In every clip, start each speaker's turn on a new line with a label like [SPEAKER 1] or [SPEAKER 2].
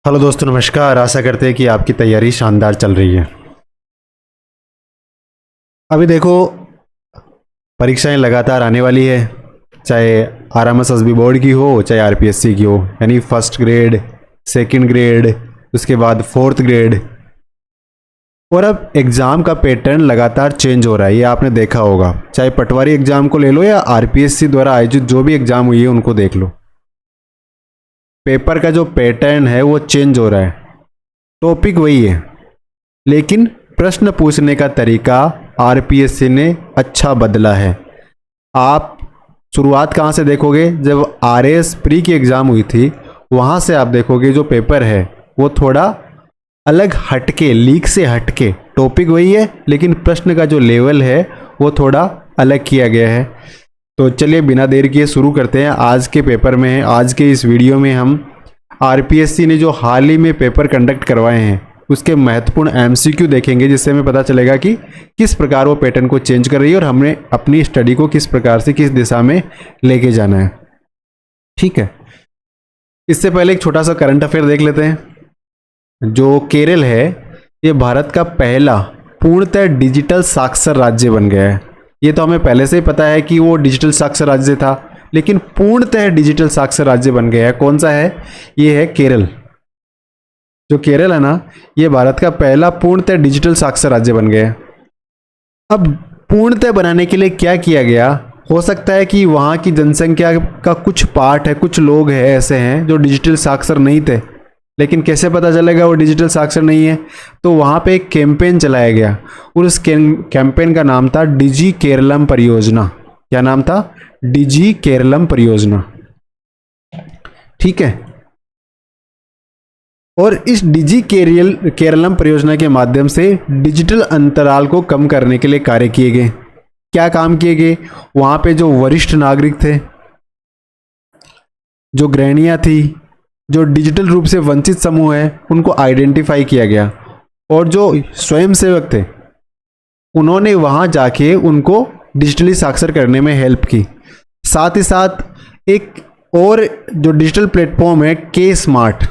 [SPEAKER 1] Hello दोस्तों, नमस्कार। आशा करते हैं कि आपकी तैयारी शानदार चल रही है। अभी देखो, परीक्षाएं लगातार आने वाली है, चाहे आरएमएसएसबी बोर्ड की हो चाहे आरपीएससी की हो, यानी फर्स्ट ग्रेड, सेकंड ग्रेड, उसके बाद फोर्थ ग्रेड। और अब एग्ज़ाम का पैटर्न लगातार चेंज हो रहा है, ये आपने देखा होगा। चाहे पटवारी एग्ज़ाम को ले लो या आरपीएससी द्वारा आयोजित जो भी एग्ज़ाम हुई है उनको देख लो, पेपर का जो पैटर्न है वो चेंज हो रहा है। टॉपिक वही है, लेकिन प्रश्न पूछने का तरीका आरपीएससी ने अच्छा बदला है। आप शुरुआत कहाँ से देखोगे? जब आरएएस प्री की एग्ज़ाम हुई थी, वहाँ से आप देखोगे जो पेपर है वो थोड़ा अलग हटके, लीक से हटके, टॉपिक वही है लेकिन प्रश्न का जो लेवल है वो थोड़ा अलग किया गया है। तो चलिए बिना देर किए शुरू करते हैं। आज के पेपर में, आज के इस वीडियो में हम आरपीएससी ने जो हाल ही में पेपर कंडक्ट करवाए हैं उसके महत्वपूर्ण एमसीक्यू देखेंगे, जिससे हमें पता चलेगा कि किस प्रकार वो पैटर्न को चेंज कर रही है और हमने अपनी स्टडी को किस प्रकार से, किस दिशा में लेके जाना है। ठीक है, इससे पहले एक छोटा सा करंट अफेयर देख लेते हैं। जो केरल है, ये भारत का पहला पूर्णतः डिजिटल साक्षर राज्य बन गया है। ये तो हमें पहले से ही पता है कि वो डिजिटल साक्षर राज्य था, लेकिन पूर्णतः डिजिटल साक्षर राज्य बन गया है। कौन सा है? ये है केरल। जो केरल है ना, ये भारत का पहला पूर्णतः डिजिटल साक्षर राज्य बन गया है। अब पूर्णतः बनाने के लिए क्या किया गया? हो सकता है कि वहाँ की जनसंख्या का कुछ पार्ट है, कुछ लोग हैं ऐसे हैं जो डिजिटल साक्षर नहीं थे, लेकिन कैसे पता चलेगा वो डिजिटल साक्षर नहीं है? तो वहाँ पे एक कैंपेन चलाया गया और उस कैंपेन का नाम था डिजी केरलम परियोजना। क्या नाम था? डिजी केरलम परियोजना। ठीक है, और इस डिजी केरलम परियोजना के माध्यम से डिजिटल अंतराल को कम करने के लिए कार्य किए गए। क्या काम किए गए? वहाँ पे जो वरिष्ठ नागरिक थे, जो गृहिणियाँ थी, जो डिजिटल रूप से वंचित समूह है, उनको आइडेंटिफाई किया गया। और जो स्वयंसेवक थे, उन्होंने वहाँ जाके उनको डिजिटली साक्षर करने में हेल्प की। साथ ही साथ एक और जो डिजिटल प्लेटफॉर्म है के स्मार्ट,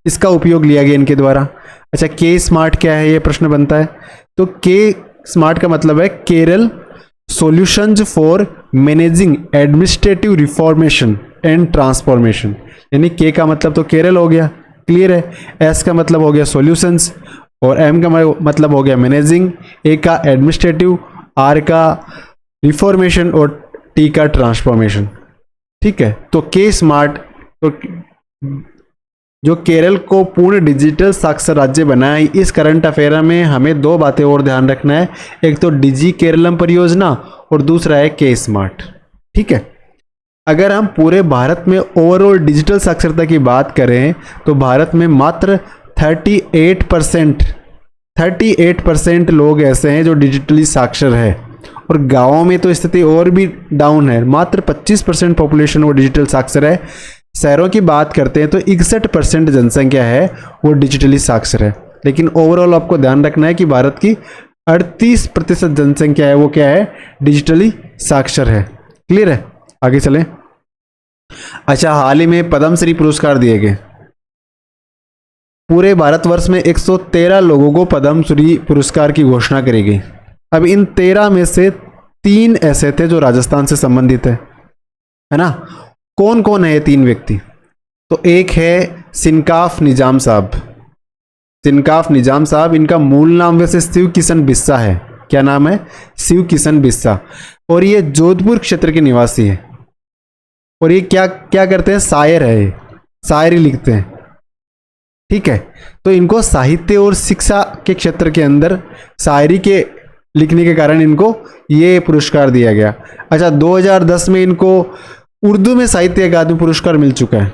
[SPEAKER 1] इसका उपयोग लिया गया इनके द्वारा। अच्छा, के स्मार्ट क्या है, ये प्रश्न बनता है। तो के स्मार्ट का मतलब है Kerala solutions for managing administrative reformation and transformation. यानी के का मतलब तो केरल हो गया, क्लियर है। एस का मतलब हो गया सॉल्यूशंस, और एम का मतलब हो गया मैनेजिंग, ए का एडमिनिस्ट्रेटिव, आर का रिफॉर्मेशन और टी का ट्रांसफॉर्मेशन। ठीक है, तो के स्मार्ट तो जो केरल को पूर्ण डिजिटल साक्षर राज्य बनाए। इस करंट अफेयर में हमें दो बातें और ध्यान रखना है, एक तो डिजी केरलम परियोजना और दूसरा है के स्मार्ट। ठीक है, अगर हम पूरे भारत में ओवरऑल डिजिटल साक्षरता की बात करें तो भारत में मात्र 38% लोग ऐसे हैं जो डिजिटली साक्षर है, और गाँवों में तो स्थिति और भी डाउन है, मात्र 25% पॉपुलेशन वो डिजिटल साक्षर है। शहरों की बात करते हैं तो 61% जनसंख्या है वो डिजिटली साक्षर है। लेकिन ओवरऑल आपको ध्यान रखना है कि भारत की 38% जनसंख्या है वो क्या है? डिजिटली साक्षर है। क्लियर है? आगे चलें। अच्छा, हाल ही में पद्मश्री पुरस्कार दिए गए। पूरे भारतवर्ष में 113 लोगों को पद्मश्री पुरस्कार की घोषणा करी गई। अब इन 13 में से 3 ऐसे थे जो राजस्थान से संबंधित है ना। कौन कौन है ये 3 व्यक्ति? तो एक है सिनकाफ निजाम साहब। सिनकाफ निजाम साहब, इनका मूल नाम वैसे शिव किशन बिस्सा है। क्या नाम है? शिव किशन बिस्सा। और ये जोधपुर क्षेत्र के निवासी है। और ये क्या क्या करते हैं? शायर है, ये शायरी लिखते हैं। ठीक है, तो इनको साहित्य और शिक्षा के क्षेत्र के अंदर शायरी के लिखने के कारण इनको ये पुरस्कार दिया गया। अच्छा, 2010 में इनको उर्दू में साहित्य अकादमी पुरस्कार मिल चुका है।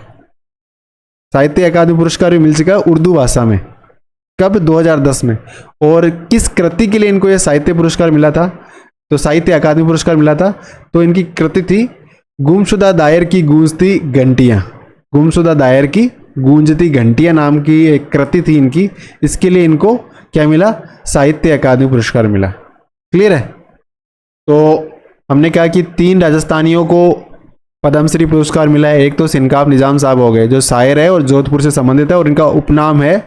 [SPEAKER 1] साहित्य अकादमी पुरस्कार भी मिल चुका है उर्दू भाषा में। कब? 2010 में। और किस कृति के लिए इनको यह साहित्य पुरस्कार मिला था? तो साहित्य अकादमी पुरस्कार मिला था, तो इनकी कृति थी गुमशुदा दायर की गूंजती घंटियां। गुमशुदा दायर की गूंजती घंटियां नाम की एक कृति थी इनकी, इसके लिए इनको क्या मिला? साहित्य अकादमी पुरस्कार मिला। क्लियर है? तो हमने कहा कि 3 राजस्थानियों को पद्मश्री पुरस्कार मिला है। एक तो सिनकाब निजाम साहब हो गए जो शायर है और जोधपुर से संबंधित है, और इनका उपनाम है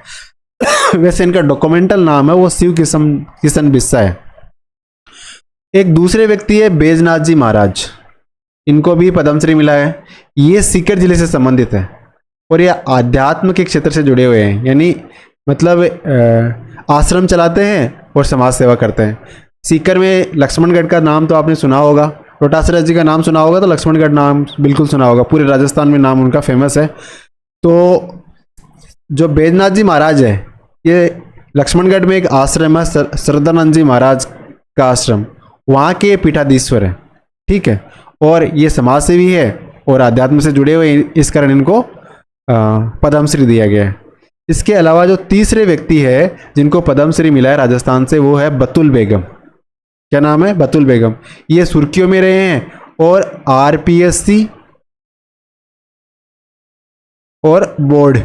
[SPEAKER 1] वैसे इनका डॉक्यूमेंटल नाम है वो शिव किशन बिस्सा है। एक दूसरे व्यक्ति है बैजनाथ जी महाराज, इनको भी पद्मश्री मिला है। ये सीकर जिले से संबंधित है और ये आध्यात्म के क्षेत्र से जुड़े हुए हैं, यानी मतलब आश्रम चलाते हैं और समाज सेवा करते हैं। सीकर में लक्ष्मणगढ़ का नाम तो आपने सुना होगा, रोटासरा जी का नाम सुना होगा, तो लक्ष्मणगढ़ नाम बिल्कुल सुना होगा, पूरे राजस्थान में नाम उनका फेमस है। तो जो बैजनाथ जी महाराज है ये लक्ष्मणगढ़ में एक आश्रम है, श्रद्धानंद जी महाराज का आश्रम, वहाँ के पीठाधीश्वर है, ठीक है। और ये समाज सेवी है और आध्यात्म से जुड़े हुए, इस कारण इनको पद्मश्री दिया गया है। इसके अलावा जो तीसरे व्यक्ति है जिनको पद्मश्री मिला है राजस्थान से, वो है बतुल बेगम। क्या नाम है? बतुल बेगम। ये सुर्खियों में रहे हैं और आरपीएससी और बोर्ड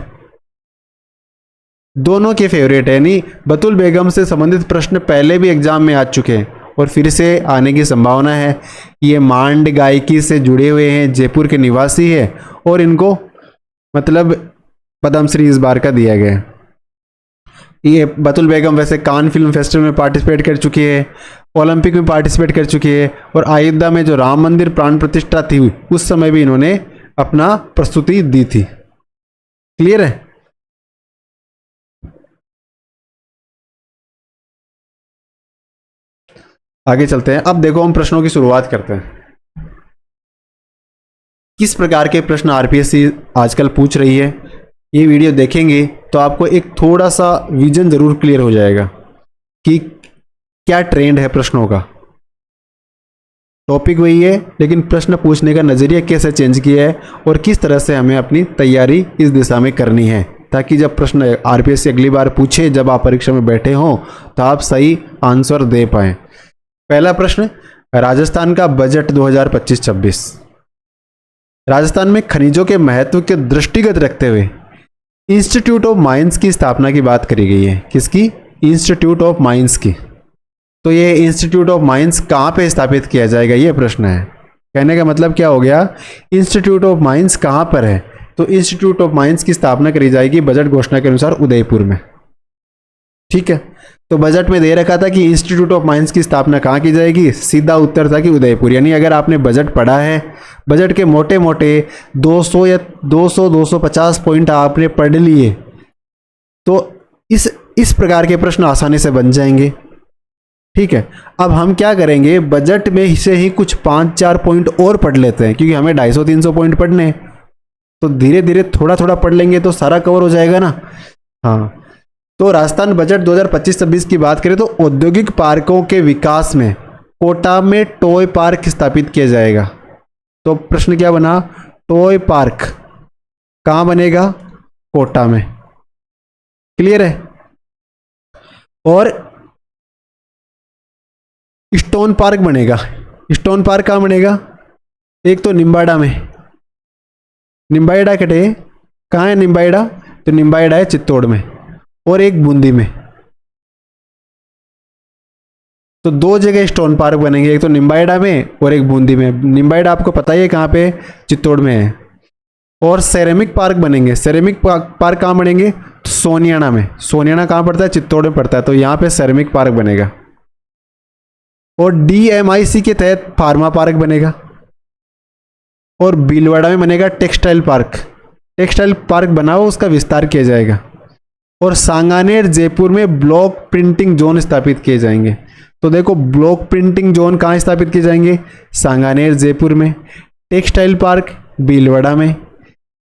[SPEAKER 1] दोनों के फेवरेट है, यानी बतुल बेगम से संबंधित प्रश्न पहले भी एग्जाम में आ चुके हैं और फिर से आने की संभावना है। ये मांड गायकी से जुड़े हुए हैं, जयपुर के निवासी है और इनको मतलब पद्मश्री इस बार का दिया गया है। ये बतुल बेगम वैसे कान फिल्म फेस्टिवल में पार्टिसिपेट कर चुकी है, ओलंपिक में पार्टिसिपेट कर चुकी है, और अयोध्या में जो राम मंदिर प्राण प्रतिष्ठा थी उस समय भी इन्होंने अपना प्रस्तुति दी थी। क्लियर है? आगे चलते हैं। अब देखो हम प्रश्नों की शुरुआत करते हैं। किस प्रकार के प्रश्न आरपीएससी आजकल पूछ रही है, ये वीडियो देखेंगे तो आपको एक थोड़ा सा विजन जरूर क्लियर हो जाएगा कि क्या ट्रेंड है प्रश्नों का। टॉपिक वही है लेकिन प्रश्न पूछने का नजरिया कैसे चेंज किया है और किस तरह से हमें अपनी तैयारी इस दिशा में करनी है, ताकि जब प्रश्न आरपीएससी अगली बार पूछे, जब आप परीक्षा में बैठे हों, तो आप सही आंसर दे पाएं। पहला प्रश्न, राजस्थान का बजट 2025-26। राजस्थान में खनिजों के महत्व के दृष्टिगत रखते हुए इंस्टीट्यूट ऑफ माइंस की स्थापना की बात करी गई है। किसकी? इंस्टीट्यूट ऑफ माइंस की। तो ये इंस्टीट्यूट ऑफ माइंस कहाँ पे स्थापित किया जाएगा, ये प्रश्न है। कहने का मतलब क्या हो गया, इंस्टीट्यूट ऑफ माइंस कहाँ पर है? तो इंस्टीट्यूट ऑफ माइंस की स्थापना करी जाएगी बजट घोषणा के अनुसार उदयपुर में। ठीक है, तो बजट में दे रखा था कि इंस्टीट्यूट ऑफ माइंस की स्थापना कहाँ की जाएगी, सीधा उत्तर था कि उदयपुर। यानी अगर आपने बजट पढ़ा है, बजट के मोटे मोटे 200 या 250 पॉइंट आपने पढ़ लिए, तो इस प्रकार के प्रश्न आसानी से बन जाएंगे। ठीक है, अब हम क्या करेंगे, बजट में से ही कुछ 5-4 पॉइंट और पढ़ लेते हैं, क्योंकि हमें 250-300 पॉइंट पढ़ने हैं, तो धीरे धीरे थोड़ा थोड़ा पढ़ लेंगे तो सारा कवर हो जाएगा ना। हाँ, तो राजस्थान बजट 2025-26 की बात करें तो औद्योगिक पार्कों के विकास में कोटा में टॉय पार्क स्थापित किया जाएगा। तो प्रश्न क्या बना, टॉय पार्क कहाँ बनेगा? कोटा में। क्लियर है? और स्टोन पार्क बनेगा। स्टोन पार्क कहाँ बनेगा? एक तो निम्बाड़ा में, निम्बाइडा कटे कहाँ है निम्बाइडा? तो निम्बाइडा है चित्तौड़ में, और एक बूंदी में। तो 2 जगह स्टोन पार्क बनेंगे, एक तो निम्बाइडा में और एक बूंदी में। निम्बाइडा आपको पता ही है कहाँ पे, चित्तौड़ में है। और सेरेमिक पार्क बनेंगे। सेरेमिक पार्क कहाँ बनेंगे? तो सोनियाना में। सोनियाना कहाँ पड़ता है? चित्तौड़ में पड़ता है, तो यहाँ पे सेरेमिक पार्क बनेगा। और डीएमआईसी के तहत फार्मा पार्क बनेगा। और भीलवाड़ा में बनेगा टेक्सटाइल पार्क। टेक्सटाइल पार्क बना हो, उसका विस्तार किया जाएगा। और सांगानेर जयपुर में ब्लॉक प्रिंटिंग जोन स्थापित किए जाएंगे। तो देखो, ब्लॉक प्रिंटिंग जोन कहाँ स्थापित किए जाएंगे? सांगानेर जयपुर में। टेक्सटाइल पार्क भीलवाड़ा में।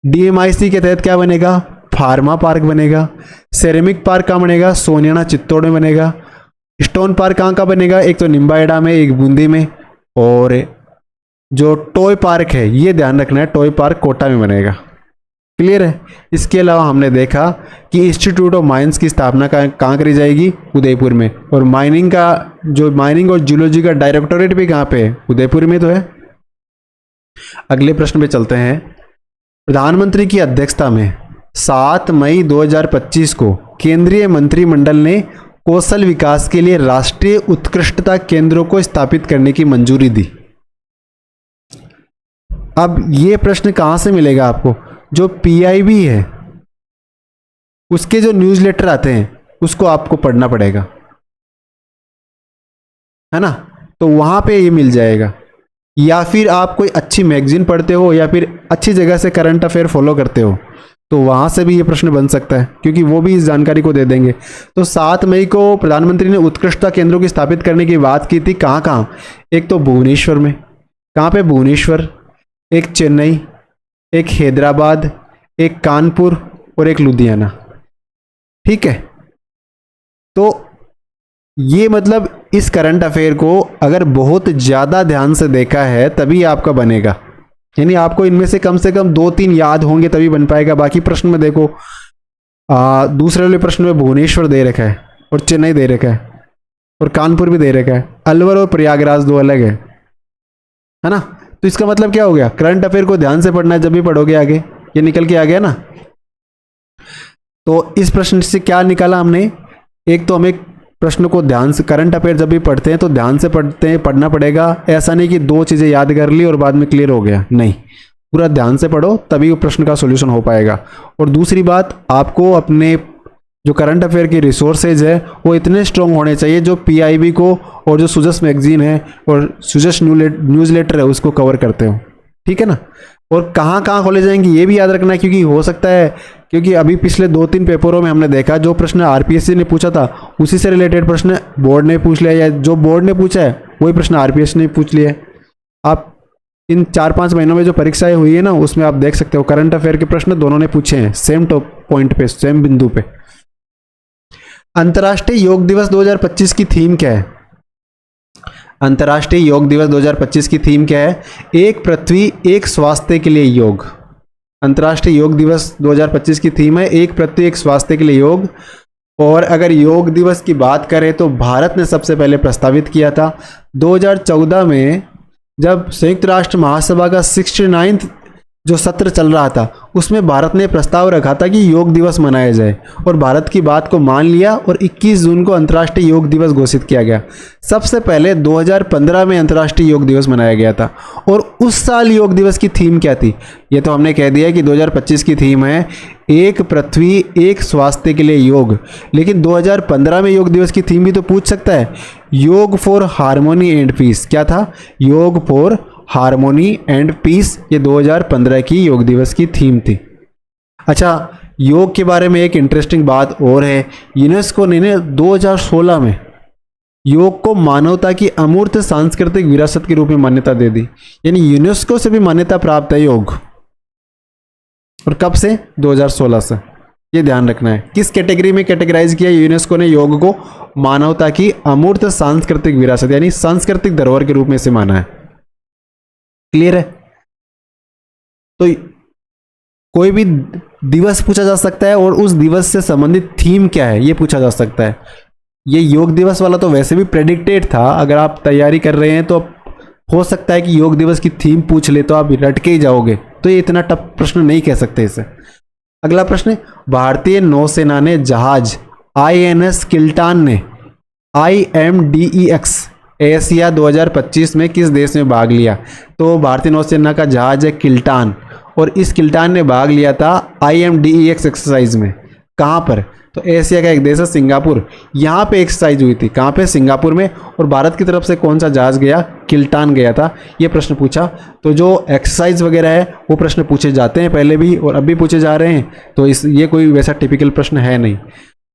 [SPEAKER 1] डीएमआईसी के तहत क्या बनेगा? फार्मा पार्क बनेगा। सेरेमिक पार्क कहाँ बनेगा? सोनियाना चित्तौड़ में बनेगा। स्टोन पार्क कहाँ का बनेगा? एक तो निम्बाइडा में, एक बूंदी में। और जो टॉय पार्क है, ये ध्यान रखना है, टॉय पार्क कोटा में बनेगा। क्लियर है? इसके अलावा हमने देखा कि इंस्टीट्यूट ऑफ माइंस की स्थापना कहाँ करी जाएगी? उदयपुर में। और माइनिंग का जो माइनिंग और जूलॉजी का डायरेक्टोरेट भी कहाँ पे है? उदयपुर में तो है। अगले प्रश्न पे चलते हैं। प्रधानमंत्री की अध्यक्षता में 7 मई 2025 को केंद्रीय मंत्रिमंडल ने कौशल विकास के लिए राष्ट्रीय उत्कृष्टता केंद्रों को स्थापित करने की मंजूरी दी। अब ये प्रश्न कहाँ से मिलेगा आपको? जो पीआईबी है उसके जो न्यूज़लेटर आते हैं उसको आपको पढ़ना पड़ेगा, है ना? तो वहाँ पे ये मिल जाएगा। या फिर आप कोई अच्छी मैगजीन पढ़ते हो या फिर अच्छी जगह से करंट अफेयर फॉलो करते हो तो वहाँ से भी ये प्रश्न बन सकता है, क्योंकि वो भी इस जानकारी को दे देंगे। तो 7 मई को प्रधानमंत्री ने उत्कृष्टता केंद्रों की स्थापित करने की बात की थी। कहाँ कहाँ? एक तो भुवनेश्वर में। कहाँ पे? भुवनेश्वर, एक चेन्नई, एक हैदराबाद, एक कानपुर और एक लुधियाना। ठीक है, तो ये मतलब इस करंट अफेयर को अगर बहुत ज़्यादा ध्यान से देखा है तभी आपका बनेगा, यानी आपको इनमें से कम 2-3 याद होंगे तभी बन पाएगा। बाकी प्रश्न में देखो, दूसरे वाले प्रश्न में भुवनेश्वर दे रखा है और चेन्नई दे रखा है और कानपुर भी दे रखा है। अलवर और प्रयागराज 2 अलग है ना? तो इसका मतलब क्या हो गया? करंट अफेयर को ध्यान से पढ़ना है, जब भी पढ़ोगे आगे। ये निकल के आ गया ना? तो इस प्रश्न से क्या निकाला हमने? एक तो हमें प्रश्न को ध्यान से, करंट अफेयर जब भी पढ़ते हैं तो ध्यान से पढ़ना पड़ेगा। ऐसा नहीं कि 2 चीज़ें याद कर ली और बाद में क्लियर हो गया, नहीं, पूरा ध्यान से पढ़ो तभी प्रश्न का सॉल्यूशन हो पाएगा। और दूसरी बात, आपको अपने जो करंट अफेयर के रिसोर्सेज है वो इतने स्ट्रॉन्ग होने चाहिए जो पीआईबी को और जो सुजस मैगजीन है और सुजस न्यूज़लेटर है उसको कवर करते हो। ठीक है ना? और कहाँ कहाँ खोले जाएंगे ये भी याद रखना है, क्योंकि हो सकता है, क्योंकि अभी पिछले 2-3 पेपरों में हमने देखा जो प्रश्न आरपीएससी ने पूछा था उसी से रिलेटेड प्रश्न बोर्ड ने पूछ लिया, या जो बोर्ड ने पूछा है वही प्रश्न आरपीएससी ने पूछ लिया है। आप इन 4-5 महीनों में जो परीक्षाएं हुई है ना उसमें आप देख सकते हो करंट अफेयर के प्रश्न दोनों ने पूछे हैं, सेम टॉप पॉइंट पे, सेम बिंदु पे। अंतर्राष्ट्रीय योग दिवस 2025 की थीम क्या है? अंतर्राष्ट्रीय योग दिवस 2025 की थीम क्या है? एक पृथ्वी एक स्वास्थ्य के लिए योग। अंतर्राष्ट्रीय योग दिवस 2025 की थीम है एक पृथ्वी एक स्वास्थ्य के लिए योग। और अगर योग दिवस की बात करें तो भारत ने सबसे पहले प्रस्तावित किया था 2014 में, जब संयुक्त राष्ट्र महासभा का 69वां जो सत्र चल रहा था उसमें भारत ने प्रस्ताव रखा था कि योग दिवस मनाया जाए, और भारत की बात को मान लिया और 21 जून को अंतर्राष्ट्रीय योग दिवस घोषित किया गया। सबसे पहले 2015 में अंतर्राष्ट्रीय योग दिवस मनाया गया था। और उस साल योग दिवस की थीम क्या थी? ये तो हमने कह दिया कि 2025 की थीम है एक पृथ्वी एक स्वास्थ्य के लिए योग, लेकिन 2015 में योग दिवस की थीम भी तो पूछ सकता है, योग फॉर हार्मोनी एंड पीस। क्या था? योग फॉर हार्मोनी एंड पीस, ये 2015 की योग दिवस की थीम थी। अच्छा, योग के बारे में एक इंटरेस्टिंग बात और है, यूनेस्को ने 2016 में योग को मानवता की अमूर्त सांस्कृतिक विरासत के रूप में मान्यता दे दी, यानी यूनेस्को से भी मान्यता प्राप्त है योग। और कब से? 2016 से। ये ध्यान रखना है। किस कैटेगरी में कैटेगराइज किया यूनेस्को ने योग को? मानवता की अमूर्त सांस्कृतिक विरासत, यानी सांस्कृतिक धरोहर के रूप में इसे माना है। क्लियर है? तो कोई भी दिवस पूछा जा सकता है और उस दिवस से संबंधित थीम क्या है ये पूछा जा सकता है। ये योग दिवस वाला तो वैसे भी प्रेडिक्टेड था, अगर आप तैयारी कर रहे हैं तो हो सकता है कि योग दिवस की थीम पूछ ले तो आप रट के ही जाओगे, तो ये इतना टफ प्रश्न नहीं कह सकते इसे। अगला प्रश्न, भारतीय नौसेना ने जहाज INS किल्टान ने IMDEX एशिया 2025 में किस देश में भाग लिया? तो भारतीय नौसेना का जहाज है किल्टान, और इस किल्टान ने भाग लिया था IMDEX एक्सरसाइज में। कहाँ पर? तो एशिया का एक देश है सिंगापुर, यहाँ पे एक्सरसाइज हुई थी। कहाँ पे? सिंगापुर में। और भारत की तरफ से कौन सा जहाज गया? किल्टान गया था। ये प्रश्न पूछा। तो जो एक्सरसाइज वगैरह है वो प्रश्न पूछे जाते हैं पहले भी और अब भी पूछे जा रहे हैं, तो ये कोई वैसा टिपिकल प्रश्न है नहीं।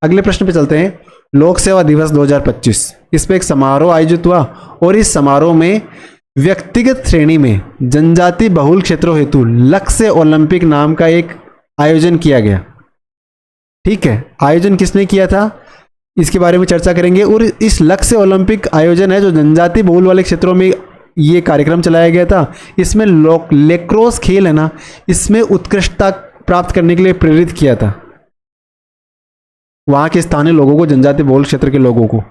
[SPEAKER 1] अगले प्रश्न पे चलते हैं। लोक सेवा दिवस 2025, इस पे एक समारोह आयोजित हुआ और इस समारोह में व्यक्तिगत श्रेणी में जनजाति बहुल क्षेत्रों हेतु लक्ष्य ओलंपिक नाम का एक आयोजन किया गया। ठीक है, आयोजन किसने किया था इसके बारे में चर्चा करेंगे। और इस लक्ष्य ओलंपिक आयोजन है जो जनजाति बहुल वाले क्षेत्रों में ये कार्यक्रम चलाया गया था। इसमें लेक्रोस खेल है ना, इसमें उत्कृष्टता प्राप्त करने के लिए प्रेरित किया था वहाँ के स्थानीय लोगों को, जनजाति बहुल क्षेत्र के लोगों को।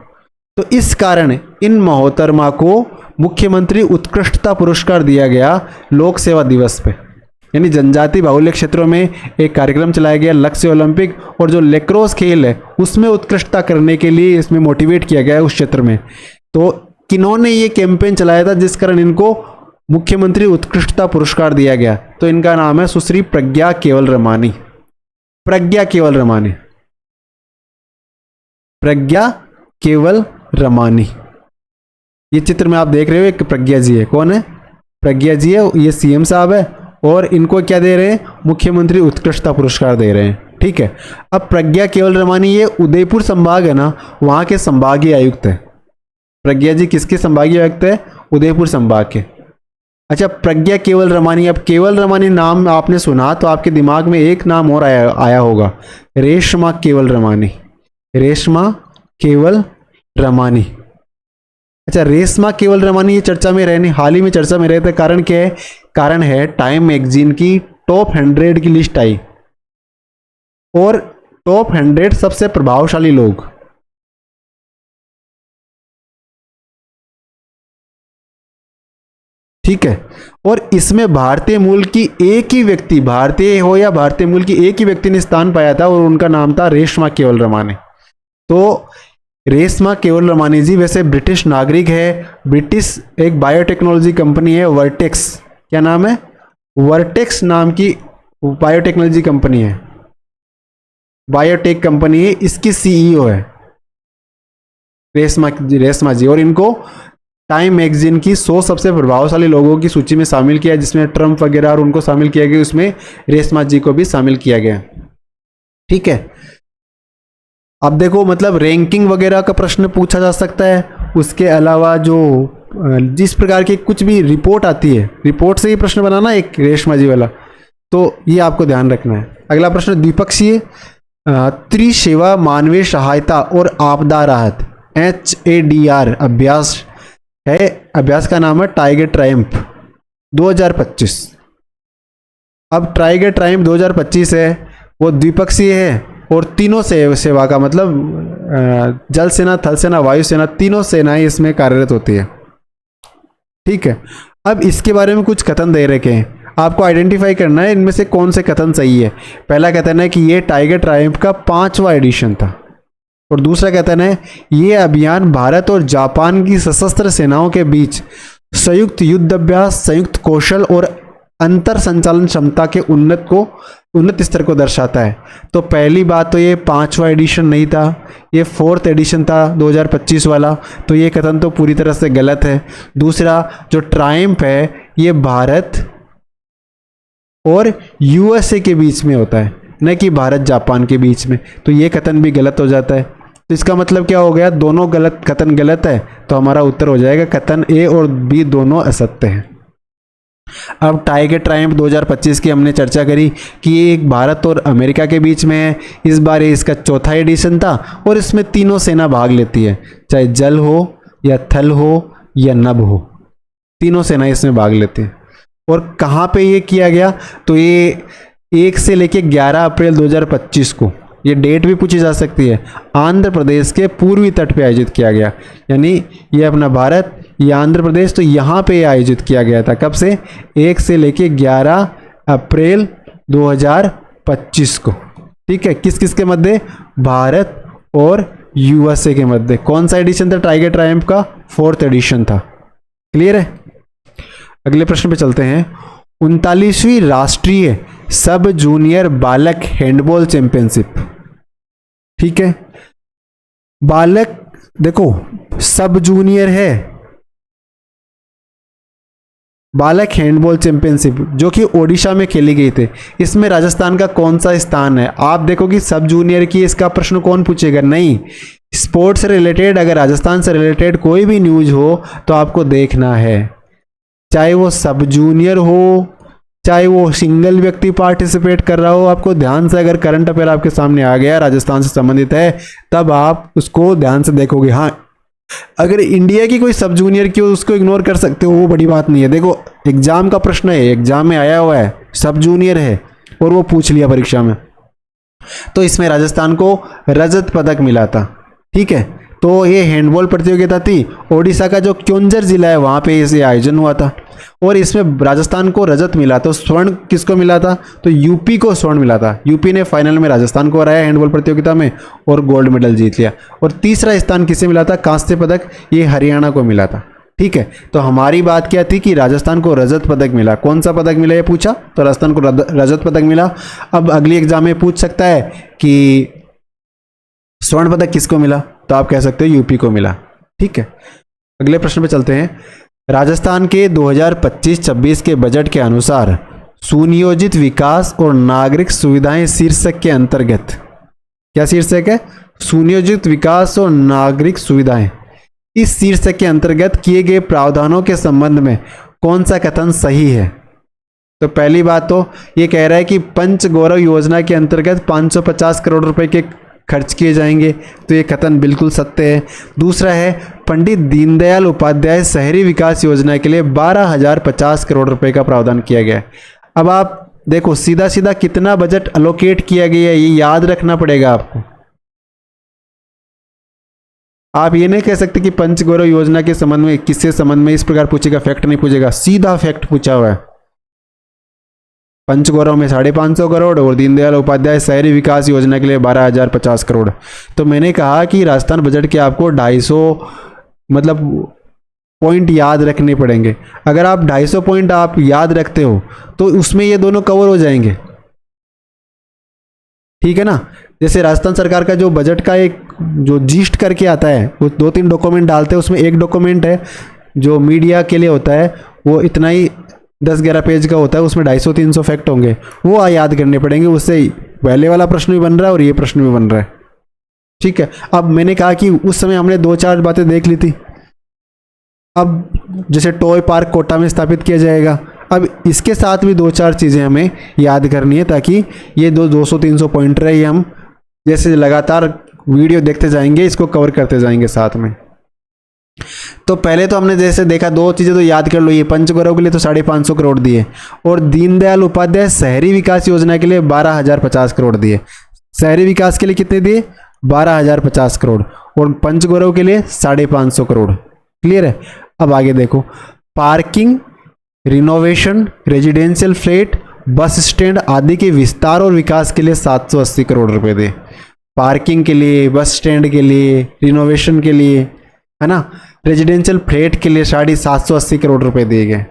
[SPEAKER 1] तो इस कारण इन मोहतरमा को मुख्यमंत्री उत्कृष्टता पुरस्कार दिया गया लोक सेवा दिवस पे। यानी जनजाति बाहुल्य क्षेत्रों में एक कार्यक्रम चलाया गया लक्ष्य ओलंपिक, और जो लेक्रोस खेल है उसमें उत्कृष्टता करने के लिए इसमें मोटिवेट किया गया है उस क्षेत्र में। तो किन्होंने ये कैंपेन चलाया था जिस कारण इनको मुख्यमंत्री उत्कृष्टता पुरस्कार दिया गया, तो इनका नाम है सुश्री प्रज्ञा केवल रमानी। प्रज्ञा केवल रमानी, प्रज्ञा केवल रमानी। ये चित्र में आप देख रहे हो, एक प्रज्ञा जी है। कौन है? प्रज्ञा जी है, ये सीएम साहब है, और इनको क्या दे रहे हैं? मुख्यमंत्री उत्कृष्टता पुरस्कार दे रहे हैं। ठीक है। अब प्रज्ञा केवल रमानी, ये उदयपुर संभाग है ना, वहाँ के संभागीय आयुक्त है। प्रज्ञा जी किसके संभागीय आयुक्त है? उदयपुर संभाग के। अच्छा, प्रज्ञा केवल रमानी। अब केवल रमानी नाम आपने सुना तो आपके दिमाग में एक नाम और आया होगा, रेशमा केवल रमानी। रेशमा केवल रमानी। अच्छा, रेशमा केवल रमानी ये चर्चा में रहने, हाल ही में चर्चा में रहे थे। कारण क्या है? कारण है टाइम मैगजीन की टॉप 100 की लिस्ट आई, और टॉप 100 सबसे प्रभावशाली लोग। ठीक है। और इसमें भारतीय मूल की एक ही व्यक्ति, भारतीय हो या भारतीय मूल की एक ही व्यक्ति ने स्थान पाया था, और उनका नाम था रेशमा केवल रमानी। तो रेशमा केवल रमानी जी वैसे ब्रिटिश नागरिक है। ब्रिटिश एक बायोटेक्नोलॉजी कंपनी है वर्टेक्स। क्या नाम है? वर्टेक्स नाम की बायोटेक्नोलॉजी कंपनी है, बायोटेक कंपनी है। इसकी सीईओ है रेशमा जी। और इनको टाइम मैगजीन की 100 सबसे प्रभावशाली लोगों की सूची में शामिल किया, जिसमें ट्रंप वगैरह और उनको शामिल किया गया, उसमें रेशमा जी को भी शामिल किया गया। ठीक है। अब देखो, मतलब रैंकिंग वगैरह का प्रश्न पूछा जा सकता है। उसके अलावा जो जिस प्रकार की कुछ भी रिपोर्ट आती है, रिपोर्ट से ही प्रश्न बनाना एक रेशमा जी वाला, तो ये आपको ध्यान रखना है। अगला प्रश्न द्विपक्षीय त्रिसेवा मानवीय सहायता और आपदा राहत HADR अभ्यास है। अभ्यास का नाम है टाइगर ट्रायम्फ 2025। अब टाइगर ट्रायम्फ 2025 है, वो द्विपक्षीय है, और तीनों सेवा का मतलब जल सेना, थल सेना, वायु सेना, तीनों सेनाएं इसमें कार्यरत होती है। ठीक है। अब इसके बारे में कुछ कथन दे रखे हैं, आपको आइडेंटिफाई करना है इनमें से कौन से कथन सही है। पहला कथन है कि ये टाइगर ट्रायम्फ का 5वां एडिशन था, और दूसरा कथन है ये अभियान भारत और जापान की सशस्त्र सेनाओं के बीच संयुक्त युद्ध अभ्यास, संयुक्त कौशल और अंतर संचालन क्षमता के उन्नत स्तर को दर्शाता है। तो पहली बात तो ये 5वां एडिशन नहीं था, ये 4th एडिशन था 2025 वाला, तो ये कथन तो पूरी तरह से गलत है। दूसरा, जो ट्रायम्फ है ये भारत और यूएसए के बीच में होता है, न कि भारत जापान के बीच में, तो ये कथन भी गलत हो जाता है। तो इसका मतलब क्या हो गया? दोनों गलत, कथन गलत है, तो हमारा उत्तर हो जाएगा कथन ए और बी दोनों असत्य हैं। अब टाइगर ट्रायम्फ 2025 की हमने चर्चा करी कि ये एक भारत और अमेरिका के बीच में है। इस बार ये इसका 4था एडिशन था, और इसमें तीनों सेना भाग लेती है, चाहे जल हो या थल हो या नभ हो, तीनों सेना इसमें भाग लेती है। और कहाँ पे ये किया गया? तो ये 1 से लेके 11 अप्रैल 2025 को, ये डेट भी पूछी जा सकती है, आंध्र प्रदेश के पूर्वी तट पे आयोजित किया गया। यानी ये अपना भारत, ये आंध्र प्रदेश, तो यहाँ पे आयोजित किया गया था। कब से? 1 से लेके 11 अप्रैल 2025 को। ठीक है। किस किस के मध्य? भारत और यूएसए के मध्य। कौन सा एडिशन था टाइगर ट्रायम्फ का? 4th एडिशन था। क्लियर है? अगले प्रश्न पे चलते हैं। 39वीं राष्ट्रीय सब जूनियर बालक हैंडबॉल चैंपियनशिप। ठीक है। बालक देखो, सब जूनियर है, बालक हैंडबॉल चैंपियनशिप जो कि ओडिशा में खेली गई थी, इसमें राजस्थान का कौन सा स्थान है? आप देखो कि सब जूनियर की इसका प्रश्न कौन पूछेगा? नहीं, स्पोर्ट्स से रिलेटेड, अगर राजस्थान से रिलेटेड कोई भी न्यूज हो तो आपको देखना है, चाहे वो सब जूनियर हो, चाहे वो सिंगल व्यक्ति पार्टिसिपेट कर रहा हो। आपको ध्यान से, अगर करंट अफेयर आपके सामने आ गया, राजस्थान से संबंधित है, तब आप उसको ध्यान से देखोगे। हाँ, अगर इंडिया की कोई सब जूनियर की हो उसको इग्नोर कर सकते हो, वो बड़ी बात नहीं है। देखो, एग्जाम का प्रश्न है, एग्जाम में आया हुआ है, सब जूनियर है, और वो पूछ लिया परीक्षा में, तो इसमें राजस्थान को रजत पदक मिला था। ठीक है। तो ये हैंडबॉल प्रतियोगिता थी, ओडिशा का जो क्योंझर जिला है वहाँ पे इसे आयोजन हुआ था, और इसमें राजस्थान को रजत मिला। तो स्वर्ण किसको मिला था? तो यूपी को स्वर्ण मिला था। यूपी ने फाइनल में राजस्थान को हराया हैंडबॉल प्रतियोगिता में और गोल्ड मेडल जीत लिया। और तीसरा स्थान किसे मिला था? कांस्य पदक, ये हरियाणा को मिला था। ठीक है, तो हमारी बात क्या थी कि राजस्थान को रजत पदक मिला। कौन सा पदक मिला ये पूछा, तो राजस्थान को रजत पदक मिला। अब अगली एग्जाम में पूछ सकता है कि स्वर्ण पदक किसको मिला, तो आप कह सकते हो यूपी को मिला। ठीक है, अगले प्रश्न पे चलते हैं। राजस्थान के 2025-26 के बजट के अनुसार सुनियोजित विकास और नागरिक सुविधाएं शीर्षक के अंतर्गत, क्या शीर्षक है, सुनियोजित विकास और नागरिक सुविधाएं, इस शीर्षक के अंतर्गत किए गए प्रावधानों के संबंध में कौन सा कथन सही है। तो पहली बात तो ये कह रहा है कि पंच गौरव योजना के अंतर्गत 550 करोड़ रुपए के खर्च किए जाएंगे, तो ये कथन बिल्कुल सत्य है। दूसरा है पंडित दीनदयाल उपाध्याय शहरी विकास योजना के लिए 12,050 करोड़ रुपए का प्रावधान किया गया है। अब आप देखो सीधा सीधा कितना बजट अलोकेट किया गया है, ये याद रखना पड़ेगा आपको। आप ये नहीं कह सकते कि पंचगौरव योजना के संबंध में, किससे संबंध में इस प्रकार पूछेगा, फैक्ट नहीं पूछेगा, सीधा फैक्ट पूछा हुआ है। पंचगौरव में 550 करोड़ और दीनदयाल उपाध्याय शहरी विकास योजना के लिए 12,050 करोड़। तो मैंने कहा कि राजस्थान बजट के आपको 250 मतलब पॉइंट याद रखने पड़ेंगे। अगर आप 250 पॉइंट आप याद रखते हो तो उसमें ये दोनों कवर हो जाएंगे। ठीक है ना, जैसे राजस्थान सरकार का जो बजट का एक जो जीस्ट करके आता है, वो 2-3 डॉक्यूमेंट डालते हैं, उसमें एक डॉक्यूमेंट है जो मीडिया के लिए होता है, वो इतना ही 10-11 पेज का होता है, उसमें 250-300 फैक्ट होंगे, वो याद करने पड़ेंगे। उससे पहले वाला प्रश्न भी बन रहा है और ये प्रश्न भी बन रहा है। ठीक है, अब मैंने कहा कि उस समय हमने 2-4 बातें देख ली थी। अब जैसे टॉय पार्क कोटा में स्थापित किया जाएगा, अब इसके साथ भी 2-4 चीज़ें हमें याद करनी है, ताकि ये 200-300 पॉइंट रहे, हम जैसे लगातार वीडियो देखते जाएंगे, इसको कवर करते जाएंगे साथ में। तो पहले तो हमने जैसे देखा, 2 चीज़ें तो याद कर लो, ये पंचगौरव के लिए तो 550 करोड़ दिए और दीनदयाल उपाध्याय शहरी विकास योजना के लिए 12,050 करोड़ दिए। शहरी विकास के लिए कितने दिए, 12,050 करोड़, और पंचगौरव के लिए 550 करोड़। क्लियर है। अब आगे देखो, parking, renovation, residential flat, bus stand आदि के विस्तार और विकास के लिए 780 करोड़ रुपए दे। पार्किंग के लिए, बस स्टैंड के लिए, रिनोवेशन के लिए, है ना, रेजिडेंशियल फ्लैट के लिए 780 करोड़ रुपए दिए गए।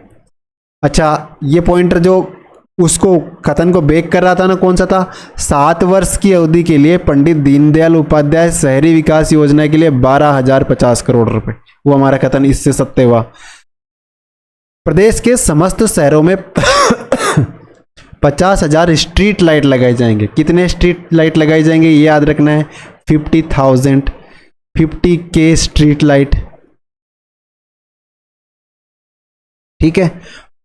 [SPEAKER 1] अच्छा, ये पॉइंटर जो उसको कथन को बेक कर रहा था ना, कौन सा था, 7 वर्ष की अवधि के लिए पंडित दीनदयाल उपाध्याय शहरी विकास योजना के लिए 12,050 करोड़ रुपए, वो हमारा कथन इससे सत्य हुआ। प्रदेश के समस्त शहरों में 50,000 स्ट्रीट लाइट लगाए जाएंगे। कितने स्ट्रीट लाइट लगाए जाएंगे ये याद रखना है, 50,000, 50K स्ट्रीट लाइट। ठीक है,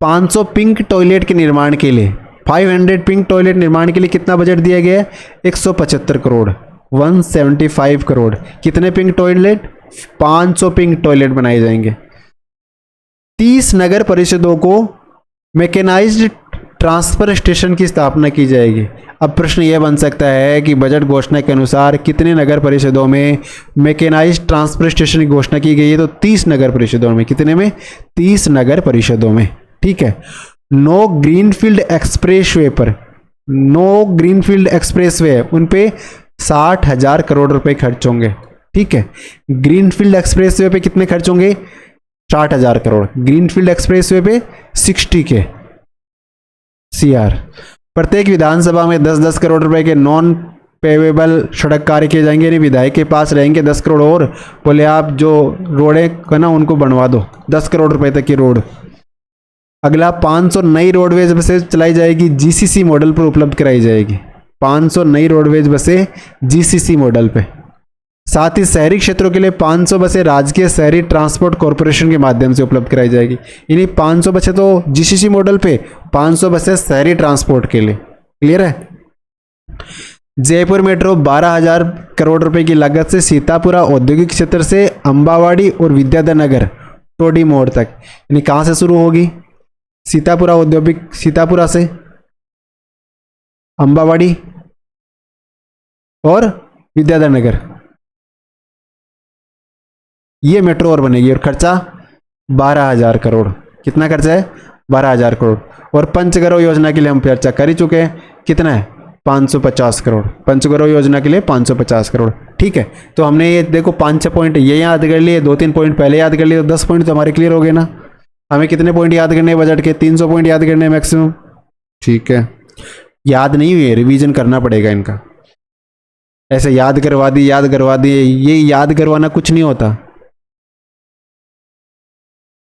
[SPEAKER 1] 500 पिंक टॉयलेट के निर्माण के लिए, 500 पिंक टॉयलेट निर्माण के लिए कितना बजट दिया गया है, 175 करोड़, 175 करोड़। कितने पिंक टॉयलेट, 500 पिंक टॉयलेट बनाए जाएंगे। 30 नगर परिषदों को मैकेनाइज्ड ट्रांसफर स्टेशन की स्थापना की जाएगी। अब प्रश्न यह बन सकता है कि बजट घोषणा के अनुसार कितने नगर परिषदों में मैकेनाइज्ड ट्रांसफर स्टेशन की घोषणा की गई है, तो 30 नगर परिषदों में। कितने में, 30 नगर परिषदों में। ठीक है, नो ग्रीनफील्ड एक्सप्रेसवे पर, नो ग्रीनफील्ड एक्सप्रेसवे, उन पे 60,000 करोड़ रुपए खर्च होंगे। ठीक है, ग्रीनफील्ड एक्सप्रेसवे पे कितने खर्च होंगे, 60,000 करोड़। ग्रीनफील्ड एक्सप्रेसवे पे 60K CR। प्रत्येक विधानसभा में 10-10 करोड़ रुपए के नॉन पेवेबल सड़क कार्य किए जाएंगे, यानी विधायक के पास रहेंगे 10 करोड़ और बोले आप जो रोडें का ना उनको बनवा दो, 10 करोड़ रुपए तक की रोड। अगला, 500 नई रोडवेज बसें चलाई जाएगी, GCC मॉडल पर उपलब्ध कराई जाएगी। 500 नई रोडवेज बसें GCC मॉडल पे। साथ ही शहरी क्षेत्रों के लिए 500 बसें राजकीय शहरी ट्रांसपोर्ट कॉरपोरेशन के माध्यम से उपलब्ध कराई जाएगी। यानी 500 बसें तो GCC मॉडल पे, 500 बसें शहरी ट्रांसपोर्ट के लिए। क्लियर है। जयपुर मेट्रो 12,000 करोड़ रुपए की लागत से सीतापुरा औद्योगिक क्षेत्र से अंबावाड़ी और विद्याधर नगर टोडी मोड़ तक, यानी कहाँ से शुरू होगी, सीतापुरा औद्योगिक, सीतापुरा से अंबावाड़ी और विद्याधर नगर, ये मेट्रो और बनेगी और खर्चा 12,000 करोड़। कितना खर्चा है, 12,000 करोड़। और पंचगौरव योजना के लिए हम चर्चा कर ही चुके हैं, कितना है, 550 करोड़। पंचगौरव योजना के लिए 550 करोड़। ठीक है, तो हमने ये देखो 5-6 पॉइंट ये याद कर लिए, 2-3 पॉइंट पहले याद कर लिए, तो 10 पॉइंट तो हमारे क्लियर हो गए ना। हमें कितने पॉइंट याद करने हैं बजट के? 300 पॉइंट याद करने हैं मैक्सिमम। ठीक है, याद नहीं हुए, रिवीजन करना पड़ेगा इनका। ऐसे याद करवा दिए, ये याद करवाना कुछ नहीं होता।